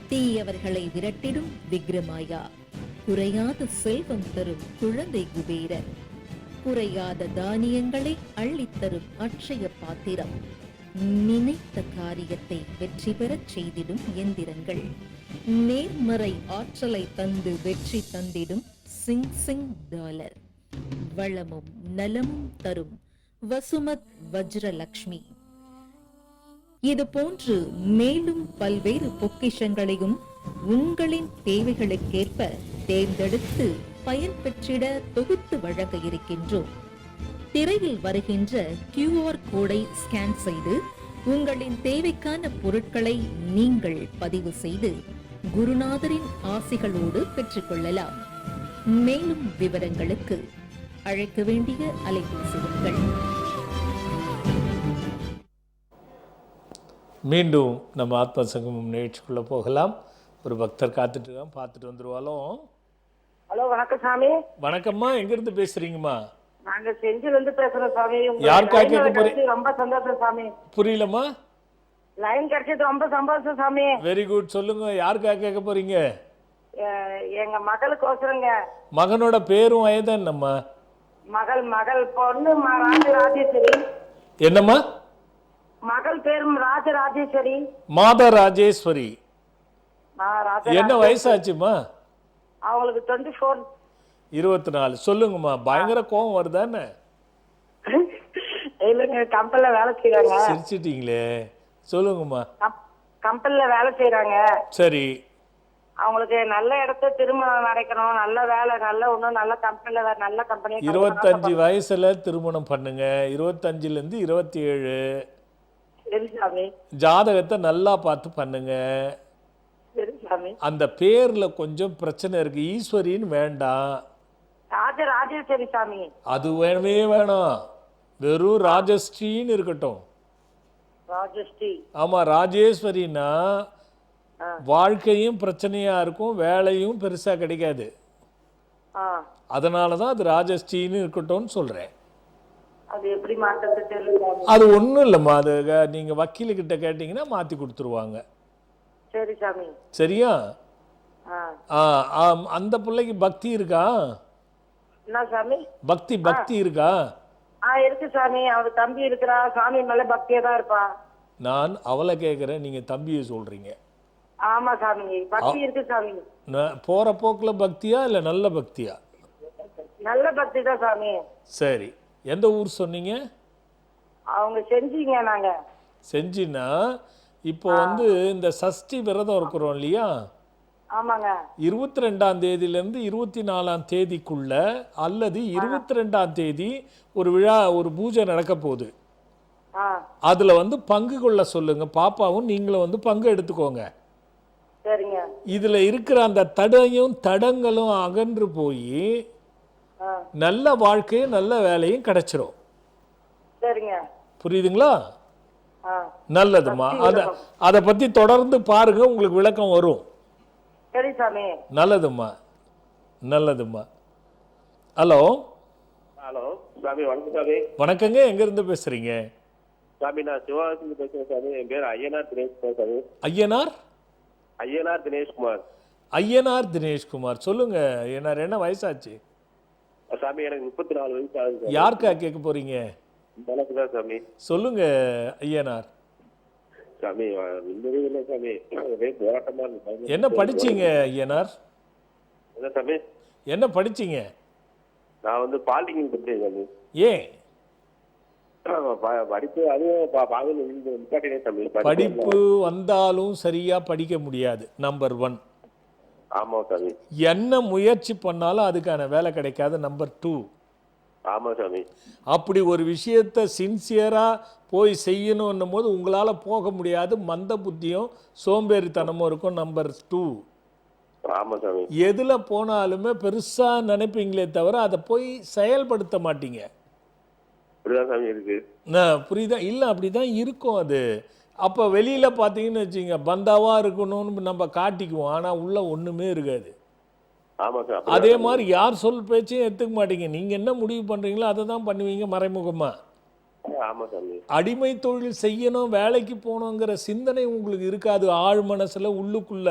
தீயவர்களை விரட்டிடும் விக்ரமாயா, குறையாத செல்வம் தரும் குழந்தை குபேரன், குறையாத தானியங்களை அள்ளித்தரும் அட்சய பாத்திரம், நினைத்த காரியத்தை வெற்றி பெறச் செய்திடும் எந்திரங்கள். நேர்மறை ஆற்றலை தந்து வெற்றி தந்திடும் சிங் சிங் டாலர். வளமும் நலமும் தரும் வசுமத் வஜ்ரலக்ஷ்மி. இது போன்று மேலும் பல்வேறு பொக்கிஷங்களையும் உங்களின் தேவைகளுக்கேற்ப தேர்ந்தெடுத்து பயன்பெற்றிட தொகுத்து வழங்க இருக்கின்றோம். திரையில் வருகின்ற QR கோடை ஸ்கேன் செய்து உங்களின் தேவைக்கான பொருட்களை நீங்கள் பதிவு செய்து குருநாதரின் ஆசிகளோடு பெற்றுக்கொள்ளலாம். மேலும் விவரங்களுக்கு அழைக்க வேண்டிய அலைபேசி எண்கள். மீண்டும் நம்ம ஆத்ம சங்கமம் நிகழ்ச்சிக்குள்ளே போகலாம். ஒரு பக்தர் காத்துட்டு இருக்கான், பார்த்துட்டு வந்துருவாலும். ஹலோ, வணக்கம் சாமி. வணக்கம்மா, எங்கிருந்து பேசுறீங்கம்மா? நாங்க செஞ்சில இருந்து பேசுறோம் சாமி. யாருக்கா கேட்க போறீங்க? ரொம்ப சந்தோஷம் சாமி. புரியலம்மா? லைன் கிடைச்சது ரொம்ப சந்தோஷம் சாமி. Very good. சொல்லுங்க, யாருக்கா கேட்க போறீங்க? எங்க மகளுக்கு ஒசரங்க. மகனோட பேரும் வயதான் என்னம்மா? மகள் பொண்ணு ராஜராஜேஸ்வரி. என்னம்மா? மகள் பேரும் ராஜராஜேஸ்வரி. மாதா ராஜேஸ்வரி. என்ன வயசாச்சுமா? அவங்களுக்கு 24. 24. சொல்லுங்கம்மா. பயங்கர கோவம் வருதானே? இல்லைங்க, கம்பெனில வேலை செய்யறாங்க. சிரிச்சிட்டீங்களே, சொல்லுங்கம்மா. கம்பெனில வேலை செய்யறாங்க. சரி. அவங்களுக்கு நல்ல இடத்த திருமணம் நடக்கணும், நல்ல வேலை, நல்ல கம்பெனில நல்ல கம்பெனி. 25 வயசுல திருமணம் பண்ணுங்க. 25ல இருந்து 27. சரி சாமி. ஜாதகத்தை நல்லா பார்த்து பண்ணுங்க. சரி சாமி. அந்த பேர்ல கொஞ்சம் பிரச்சனை இருக்கு. ஈஸ்வரின்னு வேண்டாம், ராஜராஜேஸ்வரி சாமி. அது வேணவே வேணாம், வெறும் ராஜஸ்ரீன்னு இருக்கட்டும். ராஜஸ்ரீ. ஆமா, ராஜேஸ்வரினா வாழ்க்கையும் பிரச்சனையா இருக்கும், வேலையும் பெருசா கிடைக்காது. அதனாலதான் அது ராஜஸ்ரீன்னு இருக்கட்டும்னு சொல்றேன். அது எப்படி மாற்றது தெரியல. அது ஒண்ணும் இல்லம்மா, அது நீங்க வக்கீலுக்கிட்ட கேட்டீங்கன்னா மாத்தி கொடுத்துருவாங்க. சரி சாமி. சரியா? அந்த பிள்ளைக்கு பக்தி இருக்கா? என்ன சாமி? பக்தி இருக்கா? இருக்கு சாமி. அவரு தம்பி இருக்கிறா, சாமி மேல பக்தியா தான் இருப்பா. நான் அவளை கேட்கிறேன், நீங்க தம்பியை சொல்றீங்க. ஆமா சாமி, பக்தி இருக்கு சாமி. போற போக்குல பக்தியா இல்ல நல்ல பக்தியா? நல்ல பக்தி தான் சாமி. சரி. எந்த ஊர் சொன்னீங்க? அவங்க செஞ்சீங்க. நாங்க செஞ்சினா இப்போ இந்த சஷ்டி விரதம் இருக்கிறோம் இல்லையா? ஆமாங்க. 22ஆம் தேதியிலிருந்து 24ஆம் தேதிக்குள்ள அல்லது 22ஆம் தேதி ஒரு விழா, ஒரு பூஜை நடக்க போகுது. அதுல பங்கு கொள்ள சொல்லுங்க. பாப்பாவும் நீங்களும் பங்கு எடுத்துக்கோங்க. சரிங்க. இதுல இருக்கிற அந்த தடங்களும் அகன்று போய் நல்ல வாழ்க்கையும் நல்ல வேலையும் கிடைச்சிரும். சரிங்க. புரியுதுங்களா? நல்லதுமா. அதை பத்தி தொடர்ந்து பாருங்க, உங்களுக்கு விளக்கம் வரும். சரி சாமி. நல்லதுமா, நல்லதுமா. ஹலோ. ஹலோ சாமி. வணக்கம் சாமி. வணக்கங்க. எங்க இருந்து பேசுறீங்க? சாமி, நான் சிவகாசிலிருந்து பேசுறேன் சாமி. என் பேர் ஐயனார் தினேஷ்குமார் சாமி. ஐயனார் தினேஷ்குமார். ஐயனார் தினேஷ்குமார். சொல்லுங்க ஐயனார், என்ன வயசாச்சு சாமி? எனக்கு 34 வயசு ஆகுது. யாருக்கா கேட்க போறீங்க? எனக்கு தான் சாமி. சொல்லுங்க ஐயனார். சாமி, இல்லை சாமி, ஒரே போராட்டமா இருக்கு. என்ன படிச்சீங்க ஐயனார்? என்ன சாமி? என்ன படிச்சீங்க? நான் பாலிடெக்னிக் படிச்சேன் சாமி. ஏன் படிப்பு அதுவும் சாமி. படிப்பு வந்தாலும் சரியா படிக்க முடியாது. நம்பர் 1. ஆமா சாமி. என்ன முயற்சி பண்ணாலும் அதுக்கான வேலை கிடைக்காது. நம்பர் 2. ஆமா சாமி. அப்படி ஒரு விஷயத்தை சின்சியரா போய் செய்யணும் போது உங்களால போக முடியாது. மந்த புத்தியும் சோம்பேறித்தனமும் இருக்கும். நம்பர் 2. ஆமா சாமி. எதுல போனாலுமே பெருசா நினைப்பீங்களே தவிர அதை போய் செயல்படுத்த மாட்டீங்க. புரியுதா? இல்ல, அப்படிதான் இருக்கும் அது. அப்ப வெளியில பாத்தீங்கன்னு வச்சுங்க, பந்தாவா இருக்கணும்னு நம்ம காட்டிக்குவோம், ஆனா உள்ள ஒண்ணுமே இருக்காது. அதே மாதிரி யார் சொல் பேச்சையும் எடுத்துக்க மாட்டீங்க. நீங்க என்ன முடிவு பண்றீங்களோ அதை தான் பண்ணுவீங்க மறைமுகமா. அடிமை தொழில் செய்யணும், வேலைக்கு போகணுங்கிற சிந்தனை உங்களுக்கு இருக்காது ஆழ் மனசுல, உள்ளுக்குள்ள.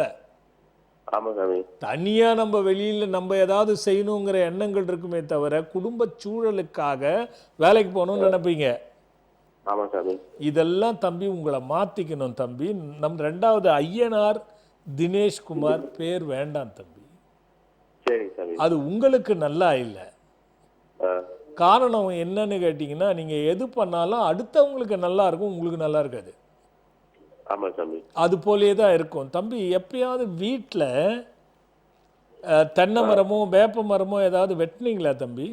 தனியா நம்ம வெளியில நம்ம ஏதாவது செய்யணுங்கிற எண்ணங்கள் இருக்குமே தவிர குடும்ப சூழலுக்காக வேலைக்கு போகணும்னு நினைப்பீங்க. ஆமா சாமி. இதெல்லாம் தம்பி உங்களை மாற்றிக்கணும் தம்பி. ரெண்டாவது ஐயனார் தினேஷ்குமார் பேர் வேண்டாம் தம்பி. சரிங்க சாமி. அது உங்களுக்கு நல்லா இல்லை. ஆ. காரணம் என்னன்னு கேட்டிங்கன்னா, நீங்கள் எது பண்ணாலும் அடுத்தவங்களுக்கு நல்லா இருக்கும், உங்களுக்கு நல்லா இருக்காது. ஆமா சாமி. அது போலே தான் இருக்கும் தம்பி. எப்பயாவது வீட்டில் தென்னை மரமோ வேப்ப மரமோ ஏதாவது வெட்டினீங்களா தம்பி?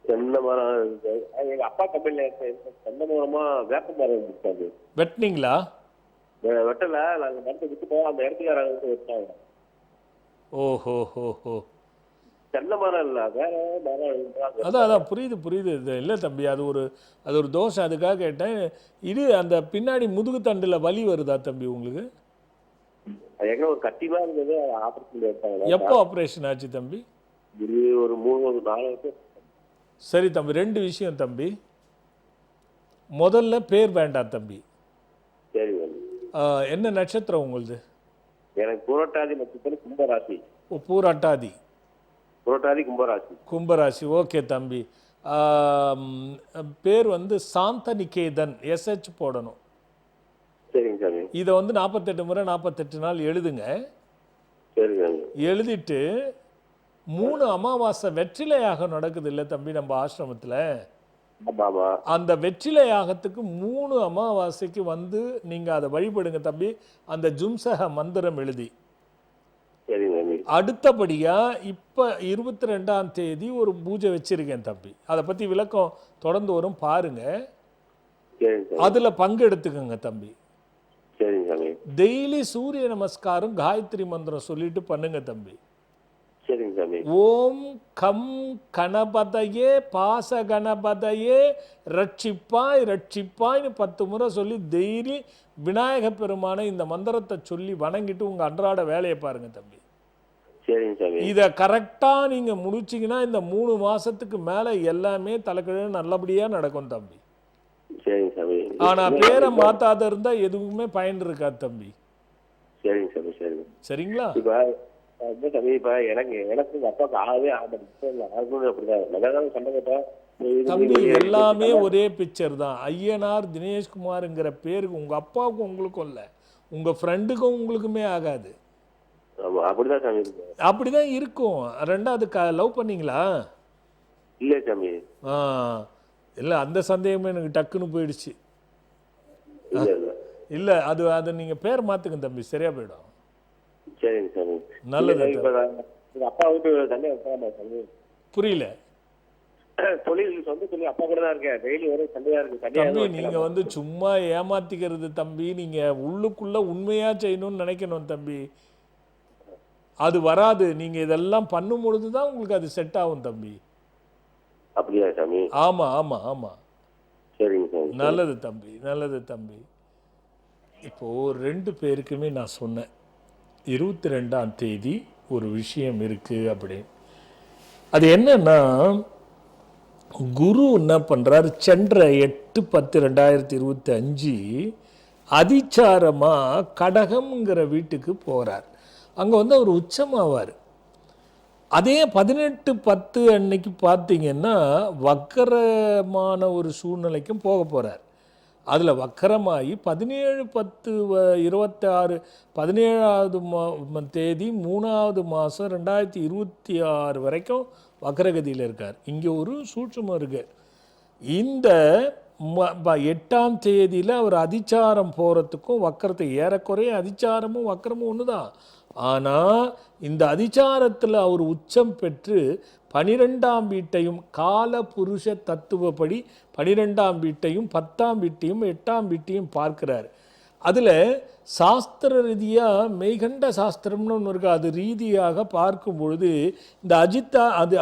தென்னை மரம் எங்க அப்பா கம்பெனியில் தென்னை மரமா வேப்ப மரம் இருந்துச்சு. வெட்டினீங்களா? வெட்டல, நாங்க மரத்தை விட்டுப்போம், அந்த இடத்துக்காரங்க வந்து வெட்டாங்க. ஓஹோ ஹோ ஹோ. தென்னை மரம் இல்ல, வேற மரம். அதான் புரியுது புரியுது. இது இல்லை தம்பி, அது ஒரு தோஷம். அதுக்காக கேட்டேன். இது அந்த பின்னாடி முதுகு தண்டில் வலி வருதா தம்பி உங்களுக்கு? எங்க ஒரு கட்டிமா இருந்தது, ஆபரேஷன் எடுத்தாங்க. எப்போ ஆப்ரேஷன் ஆச்சு தம்பி? ஒரு 3-4 வருஷம். சரி தம்பி, 2 விஷயம் தம்பி. முதல்ல பேர் வேண்டாம் தம்பி. சரி. என்ன நட்சத்திரம் உங்களுது? எனக்கு புரட்டாதி நட்சத்திரம், கும்பராசி. பூராட்டாதி. புரட்டாதி கும்பராசி. கும்பராசி. ஓகே தம்பி. பேர் வந்து சாந்தநிகேதன், SH போடணும். சரிங்க சாமி. இதை வந்து 48 முறை 48 நாள் எழுதுங்க. சரி சாமி. எழுதிட்டு 3 அமாவாசை வெற்றிலை யாகம் நடக்குது இல்லை தம்பி நம்ம ஆசிரமத்தில்? அந்த வெற்றிலை யாகத்துக்கு 3 அமாவாசைக்கு வந்து நீங்கள் அதை வழிபடுங்க தம்பி, அந்த ஜும்சக மந்திரம் எழுதி. அடுத்தபடியாக இப்போ 22ஆம் தேதி ஒரு பூஜை வச்சிருக்கேன் தம்பி. அதை பற்றி விளக்கம் தொடர்ந்து வரும் பாருங்க, அதில் பங்கெடுத்துக்கோங்க தம்பி. டெய்லி சூரிய நமஸ்காரம் காயத்ரி மந்திரம் சொல்லிட்டு பண்ணுங்க தம்பி. ஓம் கம் கணபதையே பாச கணபதையே ரட்சிப்பாய் ரட்சிப்பாய்னு 10 முறை சொல்லி டெய்லி விநாயக பெருமானை இந்த மந்திரத்தை சொல்லி வணங்கிட்டு உங்க அன்றாட வேலையை பாருங்க தம்பி. இதை கரெக்டாக நீங்கள் முடிச்சிங்கன்னா இந்த 3 மாசத்துக்கு மேலே எல்லாமே தலைக்கிழமை நல்லபடியாக நடக்கும் தம்பி. ஆனால் பேரை மாற்றாத இருந்தால் எதுவுமே பயன் இருக்காது தம்பி. சரிங்களா? தம்பி எல்லாமே ஒரே பிக்சர் தான். ஐயனார் தினேஷ்குமார்ங்கிற பேருக்கு உங்கள் அப்பாவுக்கும் உங்களுக்கும் இல்லை, உங்கள் ஃப்ரெண்டுக்கும் உங்களுக்குமே ஆகாது. அப்படிதான் இருக்கும். ரெண்டாவது லவ் பண்ணீங்களா? இல்ல சாமி. இல்லை, அந்த சந்தேகமே எனக்கு டக்குன்னு போயிடுச்சு. இல்ல அது நீங்க பேர் மாத்துங்க தம்பி, சரியா போயிடும். சரிங்க சாமி. நல்லது. அப்பா விட்டு தனியா இருக்காம சாமி. புரியல. தொழில் சொந்த தொழில் அப்பா கூட தான் இருக்கேன். டெய்லி ஒரே சண்டையா இருக்கு. தம்பி நீங்க வந்து சும்மா ஏமாத்திக்கிறது தம்பி. நீங்க உள்ளுக்குள்ள உண்மையா செய்யணும்னு நினைக்கணும் தம்பி. அது வராது. நீங்க இதெல்லாம் பண்ணும் பொழுதுதான் உங்களுக்கு அது செட் ஆகும் தம்பி. அப்படியா சாமி? ஆமா ஆமா ஆமா. சரிங்க சாமி. நல்லது தம்பி, நல்லது தம்பி. இப்போ 2 பேருக்குமே நான் சொன்னேன் 22ஆம் தேதி ஒரு விஷயம் இருக்கு அப்படின்னு. அது என்னன்னா, குரு என்ன பண்றாரு, சென்ற 8/10/2025 அதிச்சாரமா கடகம்ங்கிற வீட்டுக்கு போறார். அங்கே வந்து அவர் உச்சமாவார். அதே 18/10 அன்னைக்கு பார்த்தீங்கன்னா வக்கரமான ஒரு சூழ்நிலைக்கும் போக போகிறார். அதில் வக்கரமாகி 17/10/26 17ஆவது தேதி 3ஆவது மாதம் 2026 வரைக்கும் வக்கரகதியில் இருக்கார். இங்கே ஒரு சூட்சுமம் இருக்கு. இந்த 8ஆம் தேதியில் அவர் அதிச்சாரம் போகிறதுக்கும் வக்கரத்தை ஏறக்குறைய அதிச்சாரமும் வக்கரமும் ஒன்று தான். ஆனால் இந்த அதிச்சாரத்தில் அவர் உச்சம் பெற்று 12ஆம் வீட்டையும் கால புருஷ தத்துவப்படி 12ஆம் வீட்டையும் 10ஆம் வீட்டையும் 8ஆம் வீட்டையும் பார்க்கிறார். அதில் சாஸ்திர ரீதியாக மெய்கண்ட சாஸ்திரம்னு ஒன்று இருக்குது. அது ரீதியாக பார்க்கும் பொழுது இந்த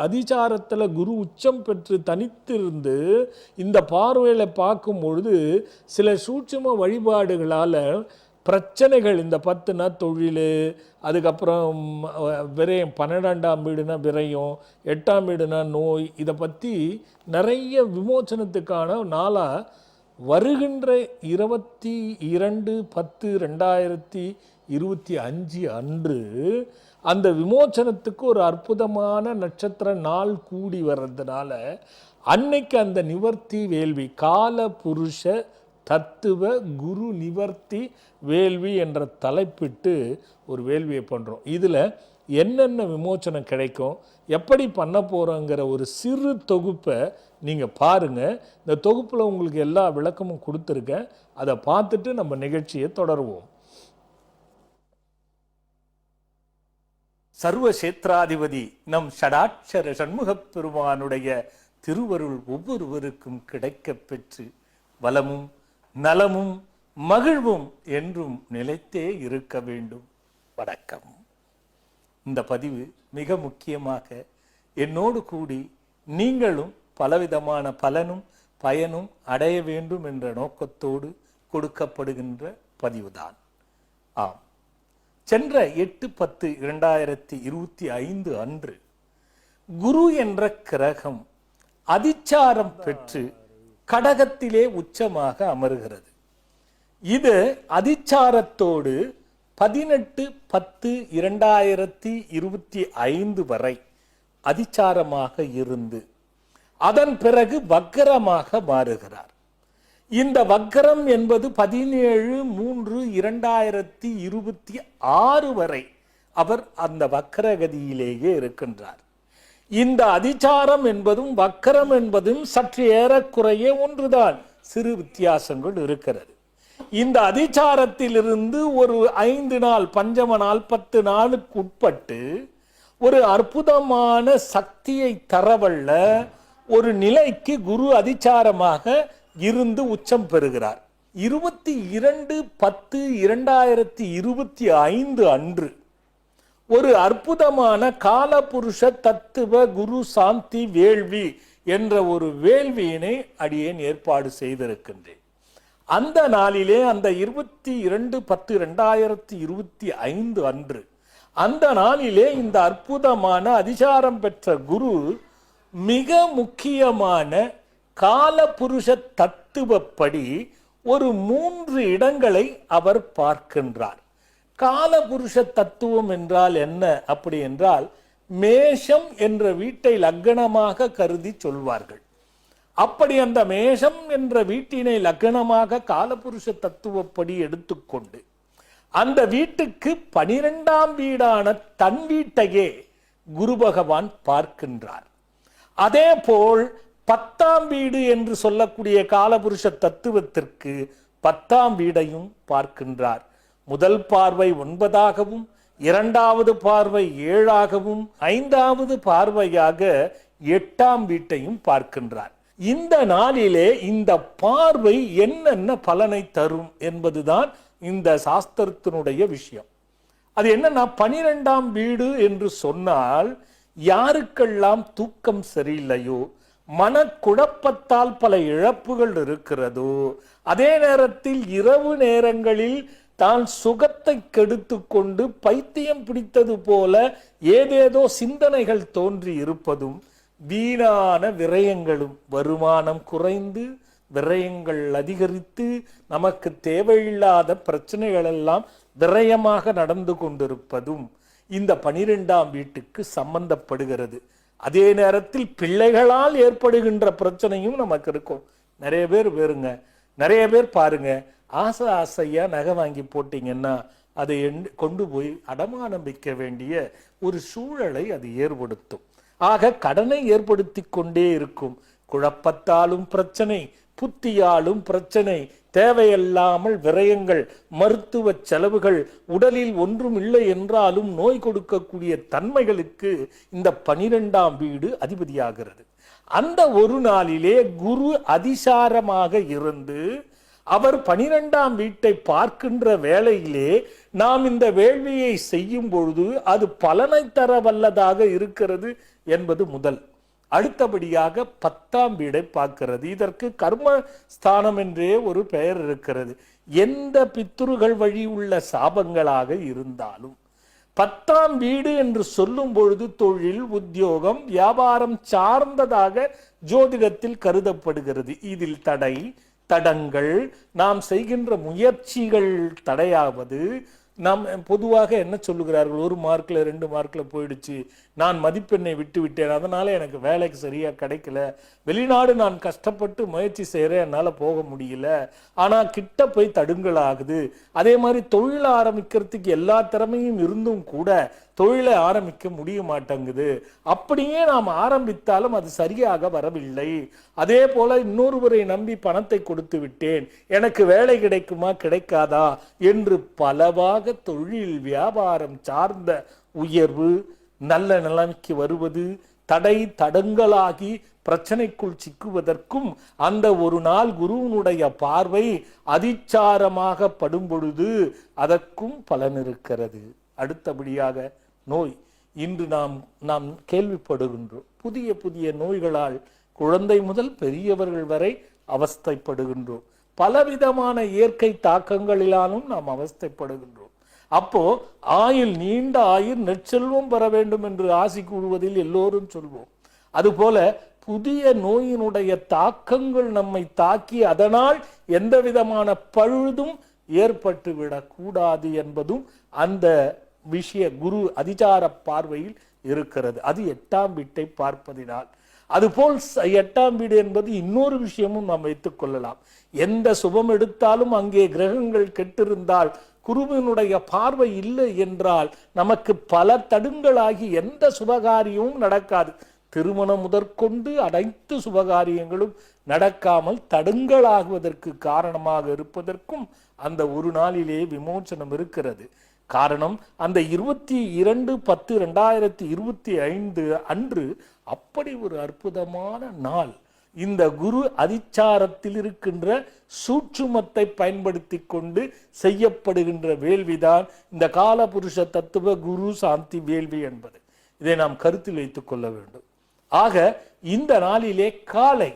அதிச்சாரத்தில் குரு உச்சம் பெற்று தனித்திருந்து இந்த பார்வையில் பார்க்கும் பொழுது சில சூட்சும வழிபாடுகளால் பிரச்சனைகள், இந்த 10னா தொழில், அதுக்கப்புறம் விரயம், 12ஆம் வீடுனா விரயம், 8ஆம் வீடுனா நோய், இதை பற்றி நிறைய விமோச்சனத்துக்கான நாளாக வருகின்ற 22/10/2025 அன்று அந்த விமோச்சனத்துக்கு ஒரு அற்புதமான நட்சத்திர நாள் கூடி வர்றதுனால அன்னைக்கு அந்த நிவர்த்தி வேள்வி கால புருஷ தத்துவ குரு நிவர்த்தி வேள்வி என்ற தலைப்பிட்டு ஒரு வேள்வியை பண்ணுறோம். இதில் என்னென்ன விமோச்சனம் கிடைக்கும், எப்படி பண்ண போகிறோங்கிற ஒரு சிறு தொகுப்பை நீங்கள் பாருங்கள். இந்த தொகுப்பில் உங்களுக்கு எல்லா விளக்கமும் கொடுத்துருக்கேன். அதை பார்த்துட்டு நம்ம நிகழ்ச்சியை தொடருவோம். சர்வசேத்ராதிபதி நம் ஷடாட்சர சண்முகப் பெருமானுடைய திருவருள் ஒவ்வொருவருக்கும் கிடைக்கப் பெற்று வளமும் நலமும் மகிழ்வும் என்றும் நிலைத்தே இருக்க வேண்டும். வணக்கம். இந்த பதிவு மிக முக்கியமாக என்னோடு கூடி நீங்களும் பலவிதமான பலனும் பயனும் அடைய வேண்டும் என்ற நோக்கத்தோடு கொடுக்கப்படுகின்ற பதிவுதான். ஆம், சென்ற 8/10/2025 அன்று குரு என்ற கிரகம் அதிச்சாரம் பெற்று கடகத்திலே உச்சமாக அமர்கிறது. இது அதிச்சாரத்தோடு 18/10/2025 வரை அதிச்சாரமாக இருந்து அதன் பிறகு வக்கரமாக மாறுகிறார். இந்த வக்கரம் என்பது 17/3/2026 வரை அவர் அந்த வக்கரகதியிலேயே இருக்கின்றார். இந்த அதிச்சாரம் என்பதும் வக்கரம் என்பதும் சற்று ஏறக்குறைய ஒன்றுதான், சிறு வித்தியாசங்கள் இருக்கிறது. இந்த அதிச்சாரத்திலிருந்து ஒரு 5 நாள் பஞ்சம நாள் 10 நாளுக்கு உட்பட்டு ஒரு அற்புதமான சக்தியை தரவல்ல ஒரு நிலைக்கு குரு அதிச்சாரமாக இருந்து உச்சம் பெறுகிறார். 22/10/2025 அன்று ஒரு அற்புதமான காலபுருஷ தத்துவ குரு சாந்தி வேள்வி என்ற ஒரு வேள்வியினை அடியேன் ஏற்பாடு செய்திருக்கின்றேன். அந்த நாளிலே, அந்த 22/10/2025 அன்று, அந்த நாளிலே இந்த அற்புதமான அதிசாரம் பெற்ற குரு மிக முக்கியமான காலபுருஷ தத்துவப்படி ஒரு 3 இடங்களை அவர் பார்க்கின்றார். காலபுருஷ தத்துவம் என்றால் என்ன அப்படி என்றால், மேஷம் என்ற வீட்டை லக்னமாக கருதி சொல்வார்கள். அப்படி அந்த மேஷம் என்ற வீட்டினை லக்னமாக காலபுருஷ தத்துவப்படி எடுத்துக்கொண்டு அந்த வீட்டுக்கு 12ஆம் வீடான தன் வீட்டையே குரு பகவான் பார்க்கின்றார். அதே போல் 10ஆம் வீடு என்று சொல்லக்கூடிய காலபுருஷ தத்துவத்திற்கு 10ஆம் வீடையும் பார்க்கின்றார். முதல் பார்வை 9ஆகவும், 2வது பார்வை 7ஆகவும், 5வது பார்வையாக 8ஆம் வீட்டையும் பார்க்கின்றார். இந்த நாளிலே இந்த பார்வை என்னென்ன பலனை தரும் என்பதுதான் இந்த சாஸ்திரத்தினுடைய விஷயம். அது என்னன்னா, 12ஆம் வீடு என்று சொன்னால் யாருக்கெல்லாம் தூக்கம் சரியில்லையோ, மனக்குழப்பத்தால் பல இழப்புகள் இருக்கிறதோ, அதே நேரத்தில் இரவு நேரங்களில் தான் சுகத்தை கெடுத்து கொண்டு பைத்தியம் பிடித்தது போல ஏதேதோ சிந்தனைகள் தோன்றி இருப்பதும், வீணான விரயங்களும், வருமானம் குறைந்து விரயங்கள் அதிகரித்து நமக்கு தேவையில்லாத பிரச்சனைகள் எல்லாம் விரயமாக நடந்து கொண்டிருப்பதும் இந்த 12ஆம் வீட்டுக்கு சம்பந்தப்படுகிறது. அதே நேரத்தில் பிள்ளைகளால் ஏற்படுகின்ற பிரச்சனையும் நமக்கு இருக்கும். நிறைய பேர் பாருங்க, ஆசையா நகை வாங்கி போட்டீங்கன்னா அதை கொண்டு போய் அடமானம் வைக்க வேண்டிய ஒரு சூழலை அது ஏற்படுத்தும். ஆக கடனை ஏற்படுத்தி கொண்டே இருக்கும். குழப்பத்தாலும் பிரச்சனை, புத்தியாலும் பிரச்சனை, தேவையில்லாமல் விரயங்கள், மருத்துவ செலவுகள், உடலில் ஒன்றும் இல்லை என்றாலும் நோய் கொடுக்கக்கூடிய தன்மைகளுக்கு இந்த 12ஆம் வீடு அதிபதியாகிறது. அந்த ஒரு நாளிலே குரு அதிசாரமாக இருந்து அவர் 12ஆம் வீட்டை பார்க்கின்ற வேளையிலே நாம் இந்த வேள்வியை செய்யும் பொழுது அது பலனை தர வல்லதாக இருக்கிறது என்பது முதல். அடுத்தபடியாக 10ஆம் வீடை பார்க்கிறது. இதற்கு கர்மஸ்தானம் என்றே ஒரு பெயர் இருக்கிறது. எந்த பித்ருகள் வழி உள்ள சாபங்களாக இருந்தாலும் 10ஆம் வீடு என்று சொல்லும் பொழுது தொழில், உத்தியோகம், வியாபாரம் சார்ந்ததாக ஜோதிடத்தில் கருதப்படுகிறது. இதில் தடை, தடங்கள், நாம் செய்கின்ற முயற்சிகள் தடையாவது, நாம் பொதுவாக என்ன சொல்லுகிறார்கள், 1 மார்க்கில் 2 மார்க்கில் போயிடுச்சு, நான் மதிப்பெண்ணை விட்டு விட்டேன், அதனால் எனக்கு வேலைக்கு சரியாக கிடைக்கல, வெளிநாடு நான் கஷ்டப்பட்டு முயற்சி செய்கிறேன், என்னால் போக முடியல, ஆனால் கிட்ட போய் தடுங்கலாகுது. அதே மாதிரி தொழில் ஆரம்பிக்கிறதுக்கு எல்லா திறமையும் இருந்தும் கூட தொழிலை ஆரம்பிக்க முடிய மாட்டேங்குது, அப்படியே நாம் ஆரம்பித்தாலும் அது சரியாக வரவில்லை, அதே போல இன்னொருவரை நம்பி பணத்தை கொடுத்து விட்டேன், எனக்கு வேலை கிடைக்குமா கிடைக்காதா என்று பலவாக தொழில் வியாபாரம் சார்ந்த உயர்வு, நல்ல நிலைமைக்கு வருவது, தடை தடங்களாகி பிரச்சனைக்குள் சிக்குவதற்கும் அந்த ஒரு நாள் குருவினுடைய பார்வை அதிச்சாரமாக படும் பொழுது அதற்கும் பலன் இருக்கிறது. அடுத்தபடியாக நோய். இன்று நாம் கேள்விப்படுகின்றோம், புதிய புதிய நோய்களால் குழந்தை முதல் பெரியவர்கள் வரை அவஸ்தைப்படுகின்றோம். பலவிதமான இயற்கை தாக்கங்களிலாலும் நாம் அவஸ்தைப்படுகின்றோம். அப்போ நீண்ட ஆயுள் நெற்செல்வம் பெற வேண்டும் என்று ஆசி கூறுவதில் எல்லோரும் சொல்வோம். அதுபோல புதிய நோயினுடைய தாக்கங்கள் நம்மை தாக்கி அதனால் எந்த விதமான பழுதும் ஏற்பட்டு விடக்கூடாது என்பதும் அந்த விஷய குரு அதிசார பார்வையில் இருக்கிறது. அது 8ஆம் வீட்டை பார்ப்பதினால். அதுபோல் 8ஆம் வீடு என்பது இன்னொரு விஷயமும் நாம் வைத்துக் கொள்ளலாம். எந்த சுபம் எடுத்தாலும் அங்கே கிரகங்கள் கெட்டிருந்தால், குருவினுடைய பார்வை இல்லை என்றால் நமக்கு பல தடுங்களாகி எந்த சுபகாரியமும் நடக்காது. திருமணம் முதற்கொண்டு அனைத்து சுபகாரியங்களும் நடக்காமல் தடுங்களாகுவதற்கு காரணமாக இருப்பதற்கும் அந்த ஒரு நாளிலே விமோசனம் இருக்கிறது. காரணம், அந்த 22/10/2025 அன்று அப்படி ஒரு அற்புதமான நாள். இந்த குரு அதிச்சாரத்தில் இருக்கின்ற சூட்சுமத்தை பயன்படுத்தி கொண்டு செய்யப்படுகின்ற வேள்விதான் இந்த காலபுருஷ தத்துவ குரு சாந்தி வேள்வி என்பது. இதை நாம் கருத்தில் வைத்துக் கொள்ள வேண்டும். ஆக இந்த நாளிலே காலை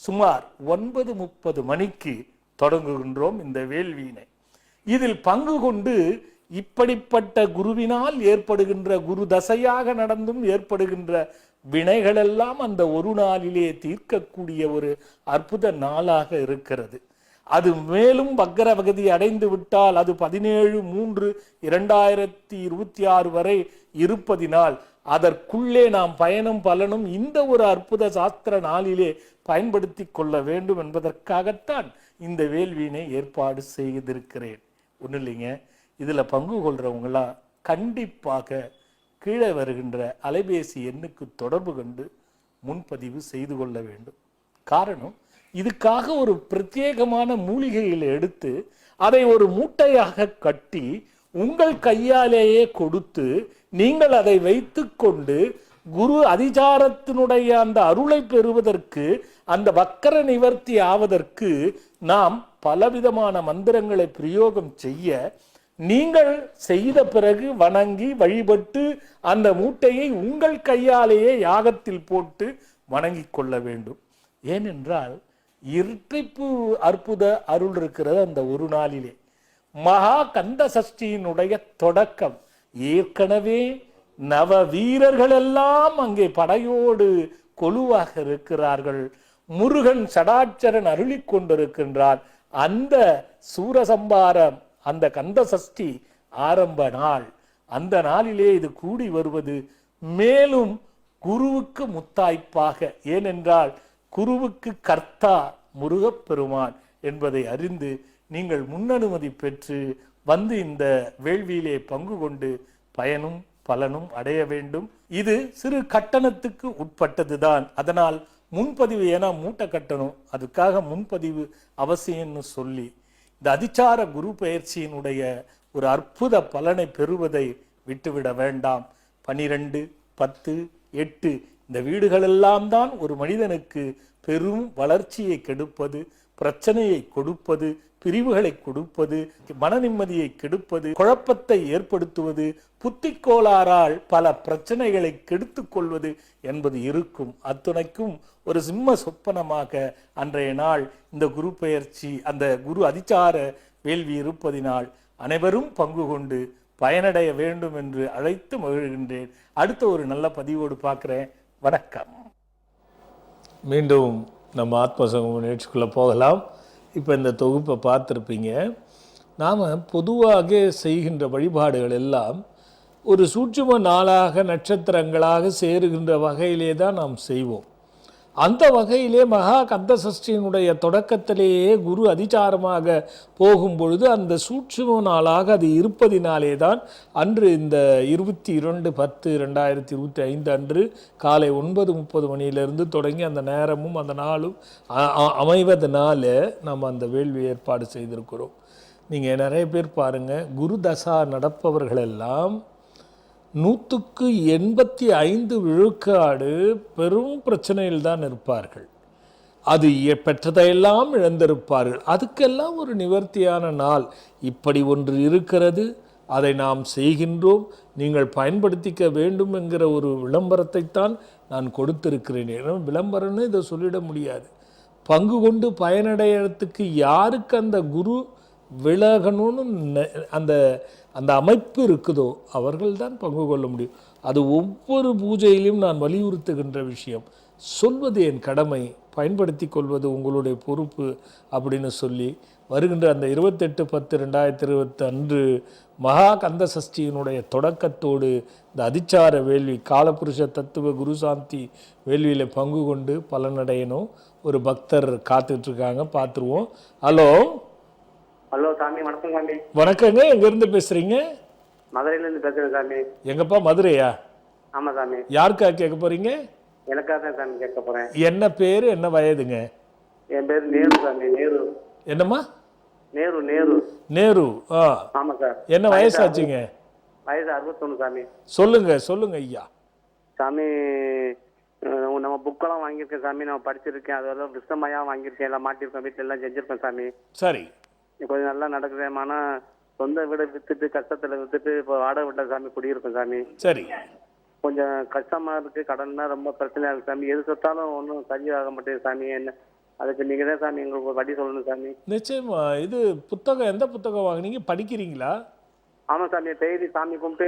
சுமார் 9:30 மணிக்கு தொடங்குகின்றோம் இந்த வேள்வியினை. இதில் பங்கு கொண்டு இப்படிப்பட்ட குருவினால் ஏற்படுகின்ற, குரு தசையாக நடந்தும் ஏற்படுகின்ற வினைகளெல்லாம் அந்த ஒரு நாளிலே தீர்க்கக்கூடிய ஒரு அற்புத நாளாக இருக்கிறது. அது மேலும் வக்கரவகதி அடைந்து விட்டால் அது 17/3/2026 வரை இருப்பதினால் அதற்குள்ளே நாம் பயனும் பலனும் இந்த ஒரு அற்புத சாஸ்திர நாளிலே பயன்படுத்தி கொள்ள வேண்டும் என்பதற்காகத்தான் இந்த வேள்வியினை ஏற்பாடு செய்திருக்கிறேன். ஒன்றும் இல்லைங்க, இதில் பங்கு கொள்றவங்களாம் கண்டிப்பாக கீழே வருகின்ற அலைபேசி எண்ணுக்கு தொடர்பு கொண்டு முன்பதிவு செய்து கொள்ள வேண்டும். காரணம், இதுக்காக ஒரு பிரத்யேகமான மூலிகையில் எடுத்து அதை ஒரு மூட்டையாக கட்டி உங்கள் கையாலேயே கொடுத்து நீங்கள் அதை வைத்து கொண்டு குரு அதிசாரத்தினுடைய அந்த அருளை பெறுவதற்கு, அந்த வக்கர நிவர்த்தி ஆவதற்கு நாம் பலவிதமான மந்திரங்களை பிரயோகம் செய்ய, நீங்கள் செய்த பிறகு வணங்கி வழிபட்டு அந்த மூட்டையை உங்கள் கையாலேயே யாகத்தில் போட்டு வணங்கி கொள்ள வேண்டும். ஏனென்றால் இரட்டிப்பு அற்புத அருள் இருக்கிறது அந்த ஒரு நாளிலே. மகா கந்த சஷ்டியினுடைய தொடக்கம். ஏற்கனவே நவ வீரர்கள் எல்லாம் அங்கே படையோடு கொலுவாக இருக்கிறார்கள். முருகன் சடாட்சரன் அருளி கொண்டிருக்கின்றார். அந்த சூரசம்பாரம், அந்த கந்த சஷ்டி ஆரம்ப நாள், அந்த நாளிலே இது கூடி வருவது மேலும் குருவுக்கு முத்தாய்ப்பாக. ஏனென்றால் குருவுக்கு கர்த்தா முருகப்பெருமான் என்பதை அறிந்து நீங்கள் முன்னனுமதி பெற்று வந்து இந்த வேள்வியிலே பங்கு கொண்டு பயனும் பலனும் அடைய வேண்டும். இது சிறு கட்டணத்துக்கு உட்பட்டதுதான். அதனால் முன்பதிவு, ஏன்னா மூட்டை கட்டணும், அதுக்காக முன்பதிவு அவசியம்னு சொல்லி இந்த அதிசார குரு பயிற்சியினுடைய ஒரு அற்புத பலனை பெறுவதை விட்டுவிட வேண்டாம். 12, 10, 8 இந்த வீடுகளெல்லாம் தான் ஒரு மனிதனுக்கு பெரும் வளர்ச்சியை கெடுப்பது, பிரச்சனையை கொடுப்பது, பிரிவுகளை கொடுப்பது, மன நிம்மதியை கெடுப்பது, குழப்பத்தை ஏற்படுத்துவது, புத்தி கோளாறால் பல பிரச்சனைகளை கெடுத்து கொள்வது என்பது இருக்கும். அத்துணைக்கும் ஒரு சிம்ம சொப்பனமாக அன்றைய நாள் இந்த குரு பெயர்ச்சி, அந்த குரு அதிசார வேள்வி இருப்பதினால் அனைவரும் பங்கு கொண்டு பயனடைய வேண்டும் என்று அழைத்து மகிழ்கின்றேன். அடுத்த ஒரு நல்ல பதிவோடு பார்க்குறேன். வணக்கம். மீண்டும் நம்ம ஆத்மசங்கம நிகழ்ச்சிக்குள்ளே போகலாம். இப்போ இந்த தொகுப்பை பார்த்துருப்பீங்க. நாம் பொதுவாக செய்கின்ற வழிபாடுகள் எல்லாம் ஒரு சூட்சும நாளாக நட்சத்திரங்களாக சேருகின்ற வகையிலே தான் நாம் செய்வோம். அந்த வகையிலே மகா கந்த சஷ்டியினுடைய தொடக்கத்திலேயே குரு அதிசாரமாக போகும் பொழுது அந்த சூட்சும நாளாக அது இருப்பதினாலே தான் அன்று இந்த 22/10/2025 அன்று காலை 9:30 மணியிலிருந்து தொடங்கி அந்த நேரமும் அந்த நாளும் அமைவதனால நாம் அந்த வேள்வி ஏற்பாடு செய்திருக்கிறோம். நீங்கள் நிறைய பேர் பாருங்கள், குரு தசா நடப்பவர்களெல்லாம் 185 விழுக்காடு பெரும் பிரச்சனையில் தான் இருப்பார்கள். அது பெற்றதையெல்லாம் இழந்திருப்பார்கள். அதுக்கெல்லாம் ஒரு நிவர்த்தியான நாள் இப்படி ஒன்று இருக்கிறது, அதை நாம் செய்கின்றோம், நீங்கள் பயன்படுத்திக்க வேண்டும் என்கிற ஒரு விளம்பரத்தைத்தான் நான் கொடுத்திருக்கிறேன். ஏன்னா விளம்பரம்னு இதை சொல்லிட முடியாது. பங்கு கொண்டு பயனடைகிறதுக்கு யாருக்கு அந்த குரு விலகணும்னு அந்த அந்த அமைப்பு இருக்குதோ அவர்கள்தான் பங்கு கொள்ள முடியும். அது ஒவ்வொரு பூஜையிலும் நான் வலியுறுத்துகின்ற விஷயம். சொல்வது என் கடமை, பயன்படுத்தி கொள்வது உங்களுடைய பொறுப்பு அப்படின்னு சொல்லி வருகின்ற அந்த 28/10/2020 அன்று மகா கந்த சஷ்டியினுடைய தொடக்கத்தோடு இந்த அதிச்சார வேள்வி காலபுருஷ தத்துவ குருசாந்தி வேள்வியில் பங்கு கொண்டு பலனடையணும். ஒரு பக்தர் காத்துட்ருக்காங்க, பார்த்துருவோம். ஹலோ ஹலோ சாமி, வணக்கம் சாமி. வணக்கங்க. எங்கேருந்து பேசுகிறீங்க? மதுரையிலேருந்து பேசுகிறேன் சாமி. எங்கப்பா, மதுரையா? ஆமாம் சாமி. யாருக்கா கேட்க போகிறீங்க? எனக்காக தான் சாமி கேட்க போகிறேன். என்ன பேர், என்ன வயதுங்க? என் பேர் நேரு சாமி. நேரு. என்னம்மா? நேரு. நேரு. நேரு. ஆமாம் சார். என்ன வயசாச்சுங்க? வயசு 61 சாமி. சொல்லுங்க ஐயா. சாமி, நம்ம புக்கெல்லாம் வாங்கியிருக்கேன் சாமி, நான் படிச்சிருக்கேன். அதெல்லாம் விஷ்ணமயா வாங்கியிருக்கேன், எல்லாம் மாட்டிருக்கேன், வீட்டில் எல்லாம் செஞ்சுருக்கேன் சாமி. சரி, கொஞ்சம் நல்லா நடக்குது. ஆனால் சொந்த வீடை வித்துட்டு கஷ்டத்தில் வித்துட்டு இப்போ வாடகை விட்ட சாமி குடியிருக்கேன் சாமி. சரி, கொஞ்சம் கஷ்டமா இருக்கு, கடன்னா ரொம்ப பிரச்சனையா இருக்கு சாமி. எது சொத்தாலும் ஒன்றும் சரியாக மாட்டேங்குது சாமி. என்ன அதுக்கு நீங்க தான் சாமி எங்களுக்கு ஒரு வழி சொல்லணும் சாமி. நிச்சயமா. இது புத்தகம், எந்த புத்தகம் வாங்குனீங்க? படிக்கிறீங்களா? ஆமாம் சாமி, டெய்லி சாமி கும்பிட்டு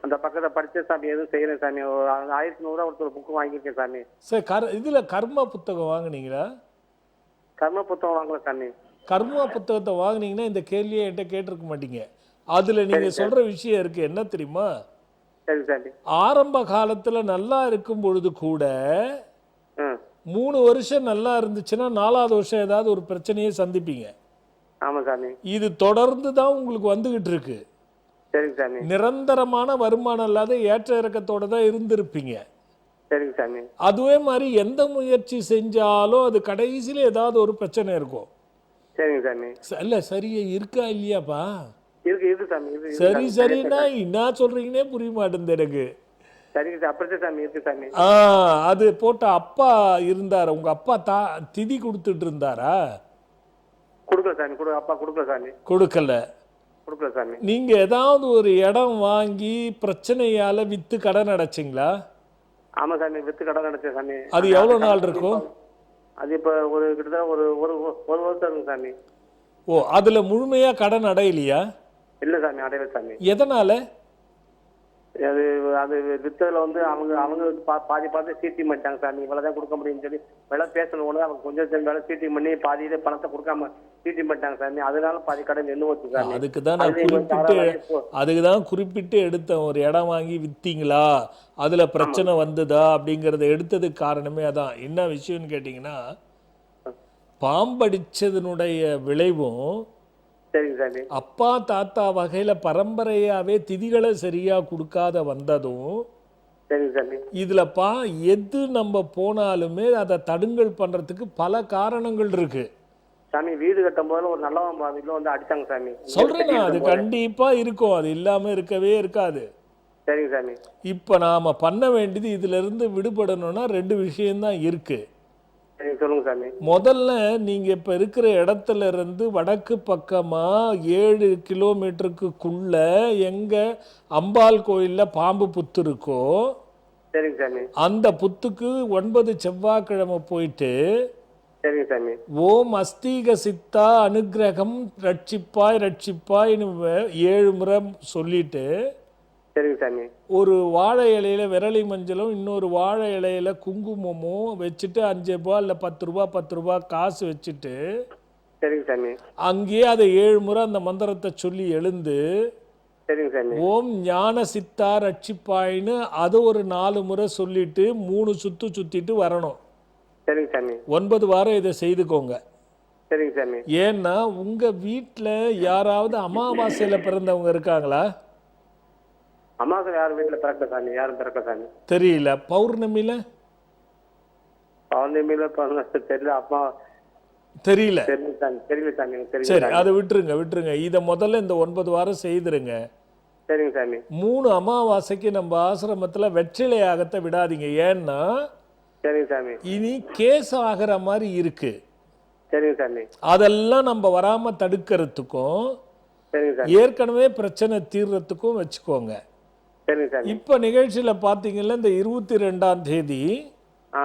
அந்த பக்கத்தை படிச்ச சாமி எதுவும் செய்யறேன் சாமி. ஒரு 1100 ஒருத்தர் புக்கு வாங்கியிருக்கேன் சாமி. சரி, இதுல கர்மா புத்தகம் வாங்குனீங்களா? கர்ம புத்தகம் வாங்கல சாமி. கர்மா புத்தகத்தை வாங்குனீங்கன்னா இந்த கேள்வியை என்கிட்ட கேட்டிருக்க மாட்டீங்க. அதுல நீங்க சொல்ற விஷயம் இருக்கு, என்ன தெரியுமா? சரி சாமி. ஆரம்ப காலத்துல நல்லா இருக்கும் பொழுது கூட 3 வருஷம் நல்லா இருந்துச்சுன்னா 4வது வருஷம் ஏதாவது ஒரு பிரச்சனையை சந்திப்பீங்க. ஆமா சாமி. இது தொடர்ந்து தான் உங்களுக்கு வந்துகிட்டு இருக்கு. சரிங்க சாமி. நிரந்தரமான வருமானம் இல்லாத ஏற்ற இறக்கத்தோட தான் இருந்திருப்பீங்க. சரிங்க சாமி. அதுவே மாதிரி எந்த முயற்சி செஞ்சாலும் அது கடைசியில் ஏதாவது ஒரு பிரச்சனை இருக்கும். சரிங்க சாமி. இல்ல சரியா இருக்கா இல்லையாப்பா? இருக்கு சாமி. சரின்னா என்ன சொல்றீங்கன்னே புரிய மாட்டேங்குது எனக்கு. சரிங்க சார், அப்படியே சாமி இருக்கு சாமி. அது போட்ட அப்பா இருந்தாரு, உங்க அப்பா திதி கொடுத்துட்டு இருந்தாரா? கொடுக்கல சாமி. அப்பா கொடுக்கல சாமி. கொடுக்கல சாமி. நீங்க ஏதாவது ஒரு இடம் வாங்கி பிரச்சனையால வித்து கடன் அடைச்சிங்களா? ஆமா சாமி, வித்து கடன் அடைச்சேன் சாமி. அது எவ்வளவு நாள் இருக்கும்? அது இப்ப ஒரு கிட்டத்தட்ட ஒரு வருஷம் இருக்கு சாமி. ஓ, அதுல முழுமையா கடன் அடையலையா? இல்ல சாமி, அடையல சாமி. எதனால? அது வித்ததுல வந்து அவங்க பாதி சீட்டி பண்ணிட்டாங்க சாமி. இவ்வளவுதான் கொடுக்க முடியும்னு சொல்லி விலை பேசணும் ஒண்ணு, அவங்க கொஞ்சம் விலை சீட்டி பண்ணி பாதியில பணத்தை கொடுக்காம சீட்டி பண்ணிட்டாங்க சாமி. அதனால பாதி கடன் நின்று வச்சு சாமி. அதுக்குதான் குறிப்பிட்டு எடுத்தேன். ஒரு இடம் வாங்கி வித்தீங்களா, அதுல பிரச்சனை வந்ததா அப்படிங்கறத எடுத்ததுக்கு காரணமே அதான். என்ன விஷயம்னு கேட்டீங்கன்னா, பாம்படிச்சதனுடைய விளைவும் அப்பா தாத்தா வகையில பரம்பரையாவே திதிகளை சரியா கொடுக்காத வந்ததும், இதுலப்பா எது நம்ம போனாலுமே அதை தடுங்கல் பண்றதுக்கு பல காரணங்கள் இருக்கு சாமி. வீடு கட்டும் போது ஒரு நல்லவன் பாதியில வந்து அடிச்சாங்க சாமி. சொல்றேன், அது கண்டிப்பா இருக்கும், அது இல்லாம இருக்கவே இருக்காது. சரிங்க சாமி. இப்ப நாம பண்ண வேண்டியது இதுல இருந்து விடுபடணும்னா 2 விஷயம்தான் இருக்கு. சொல்லுங்க சாமி. முதல்ல நீங்க இப்ப இருக்கிற இடத்துல இருந்து வடக்கு பக்கமா 7 கிலோமீட்டருக்குள்ள எங்க அம்பாள் கோயில்ல பாம்பு புத்து இருக்கோ, சரிங்க சாமி, அந்த புத்துக்கு 9 செவ்வாய்க்கிழமை போயிட்டு சரிங்க சாமி, ஓம் அஸ்தீக சித்தா அனுகிரகம் ரட்சிப்பாய் ரட்சிப்பாய்னு 7 முறை சொல்லிட்டு, சரிங்க சாமி, ஒரு வாழை இலையில விரலி மஞ்சளும் இன்னொரு வாழை இலையில குங்குமமும் வச்சுட்டு 5 ரூபாய் இல்லை 10 ரூபாய் காசு வச்சுட்டு, சரிங்க சாமி. அங்கேயே அதை 7 முறை அந்த மந்திரத்தை சொல்லி எழுந்து சரிங்க சாமி. ஓம் ஞான சித்தா ரட்சிப்பாயின்னு அது ஒரு 4 முறை சொல்லிட்டு 3 சுத்து சுத்திட்டு வரணும். சரிங்க சாமி. 9 வாரம் இதை செய்துக்கோங்க. சரிங்க சாமி. ஏன்னா உங்க வீட்டில் யாராவது அமாவாசையில் பிறந்தவங்க இருக்காங்களா? அமாவாசை யாரும் வீட்டுல பிறக்க சாமி, யாரும் பிறக்க சாமி. தெரியல. பௌர்ணமியில பௌர்ணமியில பிறந்த தெரியல. அப்பா தெரியல. தெரியல சாமி, தெரியல சாமி, எனக்கு தெரியல சரி, சாமி. அதை விட்டுருங்க. இதை முதல்ல இந்த 9 வாரம் செய்திருங்க. சரிங்க சாமி. 3 அமாவாசைக்கு நம்ம ஆசிரமத்தில் வெற்றிலை யாகத்தை விடாதீங்க. ஏன்னா சரிங்க சாமி. இனி கேஸ் ஆகிற மாதிரி இருக்கு. சரிங்க சாமி. அதெல்லாம் நம்ம வராம தடுக்கிறதுக்கும் சரிங்க சாமி. ஏற்கனவே பிரச்சனை தீர்றதுக்கும் வச்சுக்கோங்க. சரிங்க சாமி. இப்ப நிகழ்ச்சியில பாத்தீங்கன்னா இந்த 22ஆம் தேதி ஆ,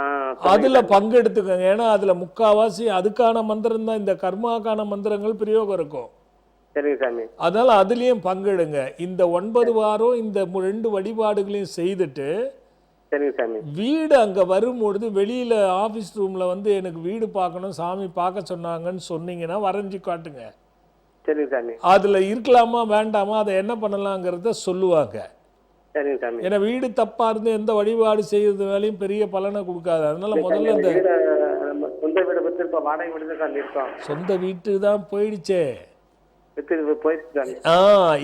அதுல பங்கெடுத்துக்கோங்க. ஏன்னா அதுல முக்காவாசி அதுக்கான மந்திரம் தான், இந்த கர்மாக்கான மந்திரங்கள் பிரயோகம் இருக்கும். சரிங்க சாமி. அதனால அதுலயும் பங்கெடுங்க. இந்த 9 வாரம் இந்த 2 வழிபாடுகளையும் செய்துட்டு சரிங்க சாமி. வீடு அங்க வரும்பொழுது வெளியில ஆபீஸ் ரூம்ல வந்து எனக்கு வீடு பார்க்கணும், சாமி பார்க்க சொன்னாங்கன்னு சொன்னீங்கன்னா வரைஞ்சி காட்டுங்க. சரிங்க சாமி. அதுல இருக்கலாமா வேண்டாமா அதை என்ன பண்ணலாங்கிறத சொல்லுவாங்க. சரிங்க சாமி. ஏன்னா வீடு தப்பா இருந்து எந்த வழிபாடு செய்யறதுனாலையும் பெரிய பலனை கொடுக்காது. அதனால முதல்ல இந்த வீடு, நம்ம சொந்த வீடு வித்து இப்ப வாடகை வீடு தான் சாமி இருக்கோம். சொந்த வீட்டு தான் போயிடுச்சே. வித்து போயிடுச்சு சாமி.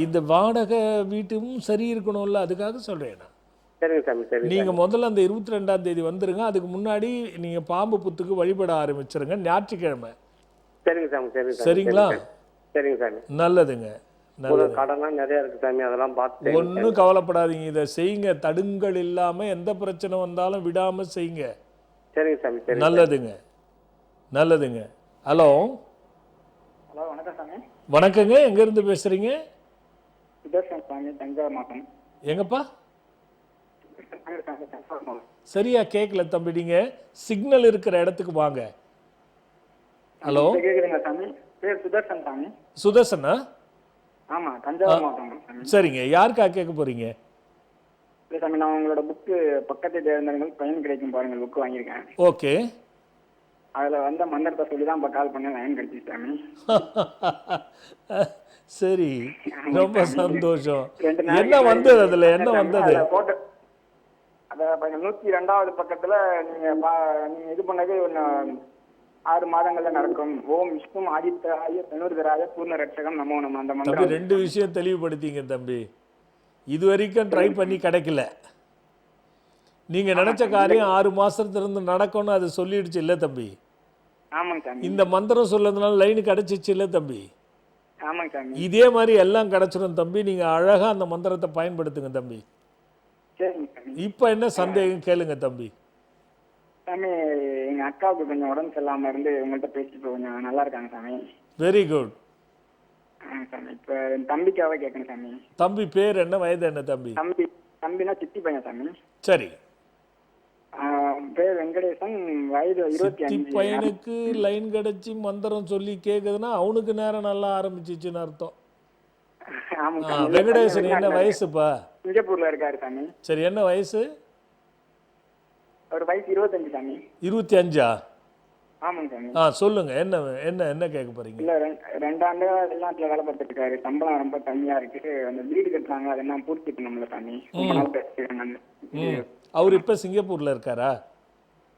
இந்த வாடகை வீட்டும் சரி இருக்கணும்ல, அதுக்காக சொல்றேன் நான். சரிங்க சாமி. சரி. நீங்க முதல்ல அந்த 22ஆம் தேதி வந்துருங்க. அதுக்கு முன்னாடி நீங்க பாம்பு புத்துக்கு வழிபட ஆரம்பிச்சிருங்க ஞாயிற்றுக்கிழமை. சரிங்க சாமி. சரி சாமி. சரிங்களா? சரிங்க சாமி. நல்லதுங்க. கடன்லாம் நிறைய இருக்கு சாமி, அதெல்லாம் பார்த்து ஒன்றும் கவலைப்படாதீங்க. இதை செய்யுங்க. தடுங்கள் இல்லாம எந்த பிரச்சனை வந்தாலும் விடாம செய்யுங்க. சரிங்க சாமி. சரி. நல்லதுங்க. ஹலோ. ஹலோ, வணக்கம் சாமி. வணக்கங்க. எங்க இருந்து பேசுறீங்க? சுதர்சன் சாமி, தஞ்சாவூர் மாவட்டம். எங்கப்பா? சரியா கேட்கல தம்பி. நீங்க சிக்னல் இருக்கிற இடத்துக்கு வாங்க. ஹலோ. கேக்குதுங்க சாமி? பேர் சுதர்சன் சாமி. சுதர்சனா? ஆமா, தஞ்சாவூர் மாவட்டம் சாமி. சரிங்க. யாருக்கா கேட்க போறீங்க? இல்லை சாமி, நான் உங்களோட புக்கு பக்கத்தை தேர்ந்தவர்கள் பயன் கிடைக்கும் பாருங்கள் புக்கு வாங்கியிருக்கேன். ஓகே. அதுல வந்த மந்திரத்தை சொல்லி தான் இப்போ கால் பண்ண லைன் கிடைச்சிச்சு சாமி. சரி, ரொம்ப சந்தோஷம். என்ன வந்தது அதுல? என்ன வந்தது? போட்டு அதை 102வது பக்கத்துல நீங்க நீங்க இது பண்ணது 6 மாதங்கள்ல நடக்கும். ஓம் விஷ்ணு ஆதித்யாய தனுர்தராய பூர்ண ரட்சகம் நமோ நம. அந்த தம்பி மந்திரம் 2 விஷயம் தெளிவுபடுத்திங்க தம்பி. இது வரைக்கும் ட்ரை பண்ணி கிடைக்கல. நீங்க நினைச்ச காரியம் 6 மாசத்துல இருந்து நடக்கும்னு அது சொல்லிடுச்சு இல்ல தம்பி? ஆமாங்க சாமி. இந்த மந்திரம் சொல்லதுனால லைன் கிடைச்சிச்சு இல்ல தம்பி? ஆமாங்க சாமி. இதே மாதிரி எல்லாம் கிடைச்சிடும் தம்பி. நீங்க அழகா அந்த மந்திரத்தை பயன்படுத்துங்க தம்பி. சரிங்க சாமி. இப்ப என்ன சந்தேகம் கேளுங்க தம்பி. சாமி, எங்க அக்காவுக்கு கொஞ்சம் உடம்பு சரியில்லாம இருந்து உங்கள்கிட்ட பேசிட்டு கொஞ்சம் நல்லா இருக்காங்க சாமி. Very good. சாமி, இப்ப என் தம்பிக்காக கேட்கணும் சாமி. தம்பி பேர் என்ன, வயது என்ன தம்பி? தம்பினா சித்தி பையன் சாமி. சரி. பேர் வெங்கடேசன், வயது 25. சித்தி பையனுக்கு லைன் கிடைச்சி மந்திரம் சொல்லி கேக்குதுன்னா அவனுக்கு நேரம் நல்லா ஆரம்பிச்சிச்சுன்னு அர்த்தம். வெங்கடேசன் என்ன வயசுப்பா? சிங்கப்பூர்ல இருக்காரு சாமி. சரி, என்ன வயசு? ஒரு வயசு 25 சாமி. 25ஆ? ஆமாங்க சாமி. சொல்லுங்க. என்ன என்ன என்ன கேட்க போறீங்க? இல்ல, 2 ஆண்டு வெளிநாட்டுல வேலை பார்த்துட்டு இருக்காரு. சம்பளம் ரொம்ப கம்மியா இருக்கு. அந்த வீடு கட்டுறாங்க, அதெல்லாம் பூர்த்தி பண்ணணும்ல சாமி. ரொம்ப நாள் பேசிருக்காங்க. அவர் இப்ப சிங்கப்பூர்ல இருக்காரா?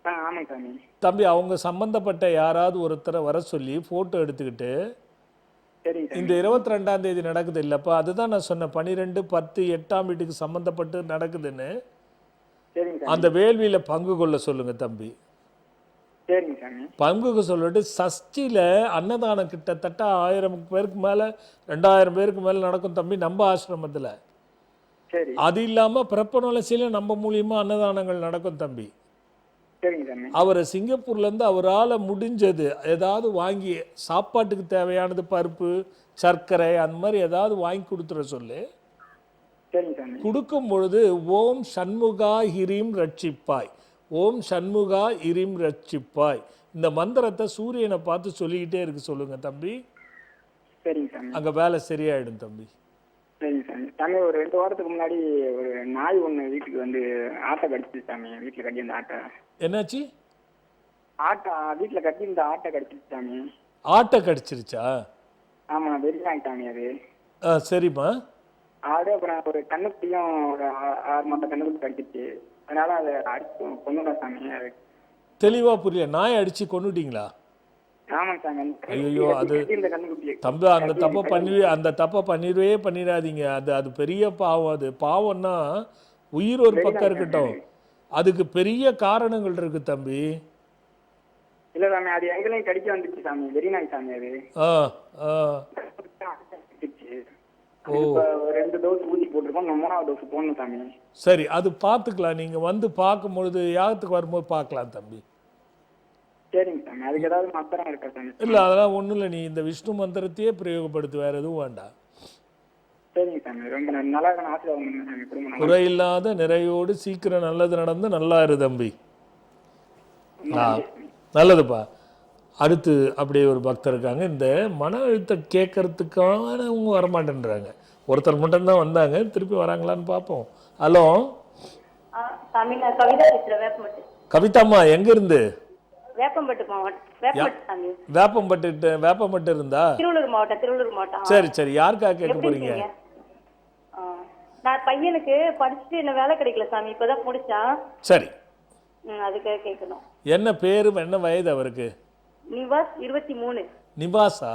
ஆமாங்க சாமி. தம்பி, அவங்க சம்பந்தப்பட்ட யாராவது ஒருத்தரை வர சொல்லி போட்டோ எடுத்துக்கிட்டு இந்த 22ஆம் தேதி நடக்குது இல்லப்பா, அதுதான் நான் சொன்னேன் 12, 10, 8ஆம் வீட்டுக்கு சம்பந்தப்பட்டு நடக்குதுன்னு. அந்த வேள்வியில பங்கு கொள்ள சொல்லுங்க தம்பி. பங்குக்கு சொல்லிட்டு சஷ்டியில அன்னதானம் கிட்டத்தட்ட 1000 பேருக்கு மேல 2000 பேருக்கு மேல நடக்கும் தம்பி நம்ம ஆசிரமத்துல. அது இல்லாம பிரப்பனோலசியில நம்ம மூலியமா அன்னதானங்கள் நடக்கும் தம்பி. அவரை சிங்கப்பூர்ல இருந்து அவரால் முடிஞ்சது ஏதாவது வாங்கி சாப்பாட்டுக்கு தேவையானது பருப்பு, சர்க்கரை அந்த மாதிரி ஏதாவது வாங்கி கொடுத்துட சொல்லு. கொடுக்கும் பொழுது ஓம் சண்முகா ஹிரீம் ரட்சிப்பாய், ஓம் சண்முகா ஹிரீம் ரட்சிப்பாய் இந்த மந்திரத்தை சூரியனை பார்த்து சொல்லிக்கிட்டே இருக்கு சொல்லுங்க தம்பி. அங்க வேலை சரியாயிடும் தம்பி. சரிங்க சாமி. சாமி, ஒரு 2 வாரத்துக்கு முன்னாடி ஒரு நாய் ஒன்று வீட்டுக்கு வந்து ஆட்டை கடிச்சிச்சு சாமி. வீட்டில் கட்டி இந்த ஆட்டை என்னாச்சு? வீட்டில் கட்டி இந்த ஆட்டை கடிச்சிச்சு சாமி. ஆட்டை கடிச்சிருச்சா? ஆமா, வெறி ஆயிட்டாங்க அது. சரிம்மா. ஆடு அப்புறம் ஒரு கண்ணுக்குட்டியும் ஒரு 6 மாத கண்ணுக்குட்டி கடிச்சிச்சு. அதனால அதை அடிச்சு கொண்டுட்டோம் சாமி. அது தெளிவாக புரியல. நாயை அடித்து கொண்டுட்டீங்களா? ஆமாங்க சாமி. ஐயோ, அது இந்த கண்ணுக்குட்டி தம்பி அந்த தப்பை பண்ணிடாதீங்க. அது பெரிய பாவம். அது பாவம்னா உயிர் ஒரு பக்கம் இருக்கட்டும், அதுக்கு பெரிய காரணங்கள் இருக்கு தம்பி. இல்ல சாமி, அது எங்களையும் கடிக்க வந்துச்சு சாமி. வெறி நாய் சாமி அது. இப்ப 2 டோஸ் ஊசி போட்டிருக்கோம். 3வது டோஸ் போடணும் சாமி. சரி, அது பார்த்துக்கலாம். நீங்கள் வந்து பார்க்கும்பொழுது யாகத்துக்கு வரும்போது பார்க்கலாம் தம்பி. சரிங்க சாமி. அதுக்கு ஏதாவது மந்திரம் இருக்கா சாமி? இல்லை, அதெல்லாம் ஒன்றும் இல்லை. நீ இந்த விஷ்ணு மந்திரத்தையே பிரயோகப்படுத்து, வேறு எதுவும் வேண்டாம். சரிங்க சாமி. ரொம்ப நல்லா இருக்கணும். ஆசீர்வாதம் சாமி. குடும்பம் குறையில்லாத நிறையோடு சீக்கிரம் நல்லது நடந்து நல்லா இரு தம்பி. நல்லதுப்பா. அடுத்து அப்படியே ஒரு பக்தர் இருக்காங்க. இந்த மன அழுத்தம் கேட்கறதுக்கானவங்க வரமாட்டேன்றாங்க. ஒருத்தர் மட்டும்தான் வந்தாங்க. திருப்பி வராங்களான்னு பார்ப்போம். ஹலோ சாமி, நான் கவிதா பேசுறேன், வேப்பம்பட்டு. கவிதாம்மா, எங்க இருந்து? வேப்பம்பட்டு மாவட்டம். வேப்பம்பட்டு சாமி. வேப்பம்பட்டு இருந்தா? திருவள்ளூர் மாவட்டம். சரி சரி. யாருக்கா கேட்க போறீங்க? நான் பையனுக்கு படிச்சுட்டு என்ன வேலை கிடைக்கல சாமி, இப்பதான் முடிச்சான். சரி, அதுக்காக கேட்கணும். என்ன பேரு, என்ன வயது அவருக்கு? நிவாஸ், 23. நிவாஸா?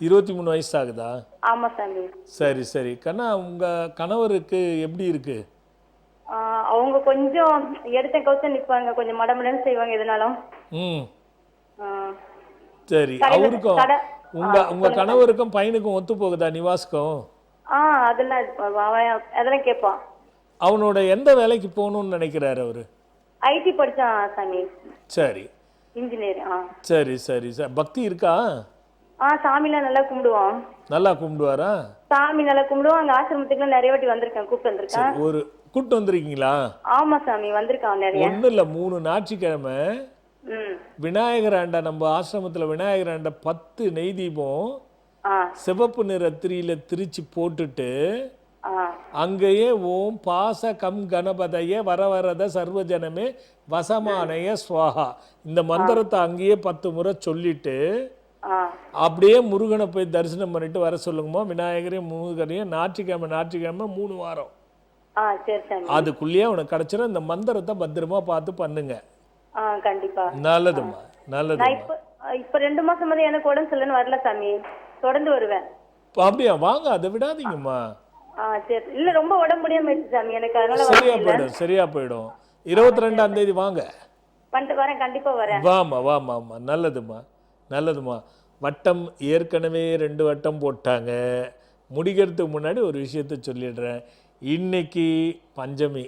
23 வயசு ஆகுதா? ஆமா சாமி. சரி சரி. கண்ணா, உங்க கணவருக்கு எப்படி இருக்கு? அவங்க கொஞ்சம் எடுத்த கவுத்த நிப்பாங்க, கொஞ்சம் மடமடன்னு செய்வாங்க எதுனாலும். சரி. அவருக்கும் உங்க கணவருக்கும் பையனுக்கும் ஒத்து போகுதா நிவாஸ்க்கும்? அதெல்லாம் கேட்பான். அவனோட எந்த வேலைக்கு போகணும்னு நினைக்கிறாரு அவரு? ஐடி படிச்சான் சாமி. சரி, இன்ஜினியர். சரி சரி சார். பக்தி இருக்கா? சாமிலாம் நல்லா கும்பிடுவான். நல்லா கும்பிடுவாரா? சாமி நல்லா கும்பிடுவான். அங்க ஆசிரமத்துக்குலாம் நிறைய வாட்டி வந்திருக்கேன், கூப்பிட்டு வந்திருக்கேன். ஒரு கூப்பிட்டு வந்திருக்கீங்களா? ஆமா சாமி, வந்திருக்கான் நிறைய. ஒன்றும் இல்லை, 3 ஞாயிற்றுக்கிழமை விநாயகர் ஆண்டா, நம்ம ஆசிரமத்துல விநாயகர் ஆண்டா 10 நெய் தீபம் சிவப்பு நிற திரியில திரிச்சு போட்டுட்டு அங்கேயே ஓம் பாச கம் கணபதைய வரவரத சர்வஜனமே வசமானய ஸ்வாஹா இந்த மந்திரத்தை அங்கேயே 10 முறை சொல்லிட்டு அப்படியே முருகனை போய் தரிசனம் பண்ணிட்டு வர சொல்லுங்கம்மா. விநாயகரையும் முருகனையும் ஞாயிற்றுக்கிழமை 3 வாரம் அதுக்குள்ளேயே உனக்கு கிடைச்சிடும். இந்த மந்திரத்தை பத்திரமா பார்த்து பண்ணுங்க. கண்டிப்பா. நல்லதுமா, நல்லது. இப்ப 2 மாசம் எனக்கு உடம்பு சரியில்லைன்னு வரல சாமி, தொடர்ந்து வருவேன். அப்படியா? வாங்க, அதை விடாதீங்கம்மா. சரி. இல்ல, ரொம்ப உடம்பு முடியாம சாமி எனக்கு, அதனால சரியா போயிடும். 22ஆம் தேதி வாங்க. வரேன், கண்டிப்பா வரேன். வாமா. நல்லதுமா, நல்லதுமா. வட்டம் ஏற்கனவே 2 வட்டம் போட்டாங்க. முடிக்கிறதுக்கு முன்னாடி ஒரு விஷயத்த சொல்லிடுறேன். இன்னைக்கு பஞ்சமி,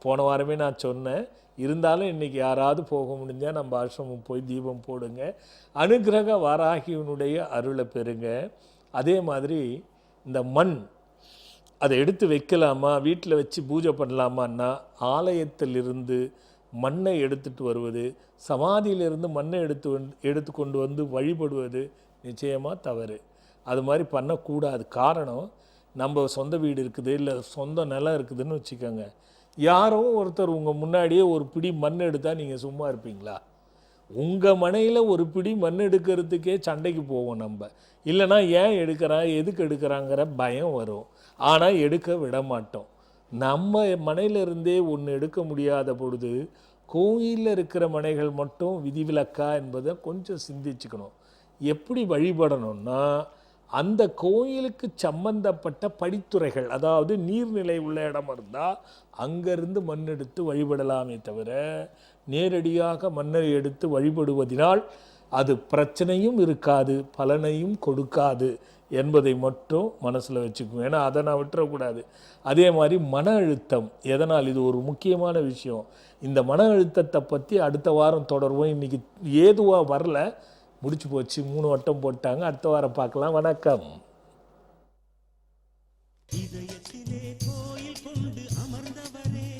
போன வாரமே நான் சொன்னேன். இருந்தாலும் இன்னைக்கு யாராவது போக முடிஞ்சால் நம்ம ஆசிரமம் போய் தீபம் போடுங்க. அனுகிரக வாராகியனுடைய அருளை பெறுங்க. அதே மாதிரி இந்த மண் அதை எடுத்து வைக்கலாமா, வீட்டில் வச்சு பூஜை பண்ணலாமான்னா, ஆலயத்திலிருந்து மண்ணை எடுத்துட்டு வருவது, சமாதியிலிருந்து மண்ணை எடுத்து கொண்டு வந்து வழிபடுவது நிச்சயமாக தவறு. அது மாதிரி பண்ணக்கூடாது. காரணம், நம்ம சொந்த வீடு இருக்குது, இல்லை சொந்த நிலம் இருக்குதுன்னு வச்சுக்கோங்க. யாரோ ஒருத்தர் உங்கள் முன்னாடியே ஒரு பிடி மண் எடுத்தால் நீங்கள் சும்மா இருப்பீங்களா? உங்கள் மனையில் ஒரு பிடி மண் எடுக்கிறதுக்கே சண்டைக்கு போவோம் நம்ம. இல்லைனா ஏன் எடுக்கிறான், எதுக்கு எடுக்கிறாங்கிற பயம் வரும். ஆனால் எடுக்க விட மாட்டோம். நம்ம மனையிலிருந்தே ஒன்று எடுக்க முடியாத பொழுது கோயிலில் இருக்கிற மனைகள் மட்டும் விதிவிலக்கா என்பதை கொஞ்சம் சிந்திச்சுக்கணும். எப்படி வழிபடணும்னா, அந்த கோயிலுக்கு சம்பந்தப்பட்ட படித்துறைகள், அதாவது நீர்நிலை உள்ள இடம் இருந்தால் அங்கேருந்து மண் எடுத்து வழிபடலாமே தவிர, நேரடியாக மண்ணை எடுத்து வழிபடுவதனால் அது பிரச்சனையும் இருக்காது, பலனையும் கொடுக்காது என்பதை மட்டும் மனசில் வச்சுக்குவோம். ஏன்னா அதை நான் விட்டுறக்கூடாது. அதே மாதிரி மன அழுத்தம் எதனால், இது ஒரு முக்கியமான விஷயம். இந்த மன அழுத்தத்தை பற்றி அடுத்த வாரம் தொடர்வோம். இன்றைக்கி ஏதுவாக வரல, முடிச்சு போச்சு. 3 வட்டம் போட்டாங்க. அடுத்த வாரம் பார்க்கலாம். வணக்கம். இதயத்திலே கோயில் கொண்டு அமர்ந்தவரே,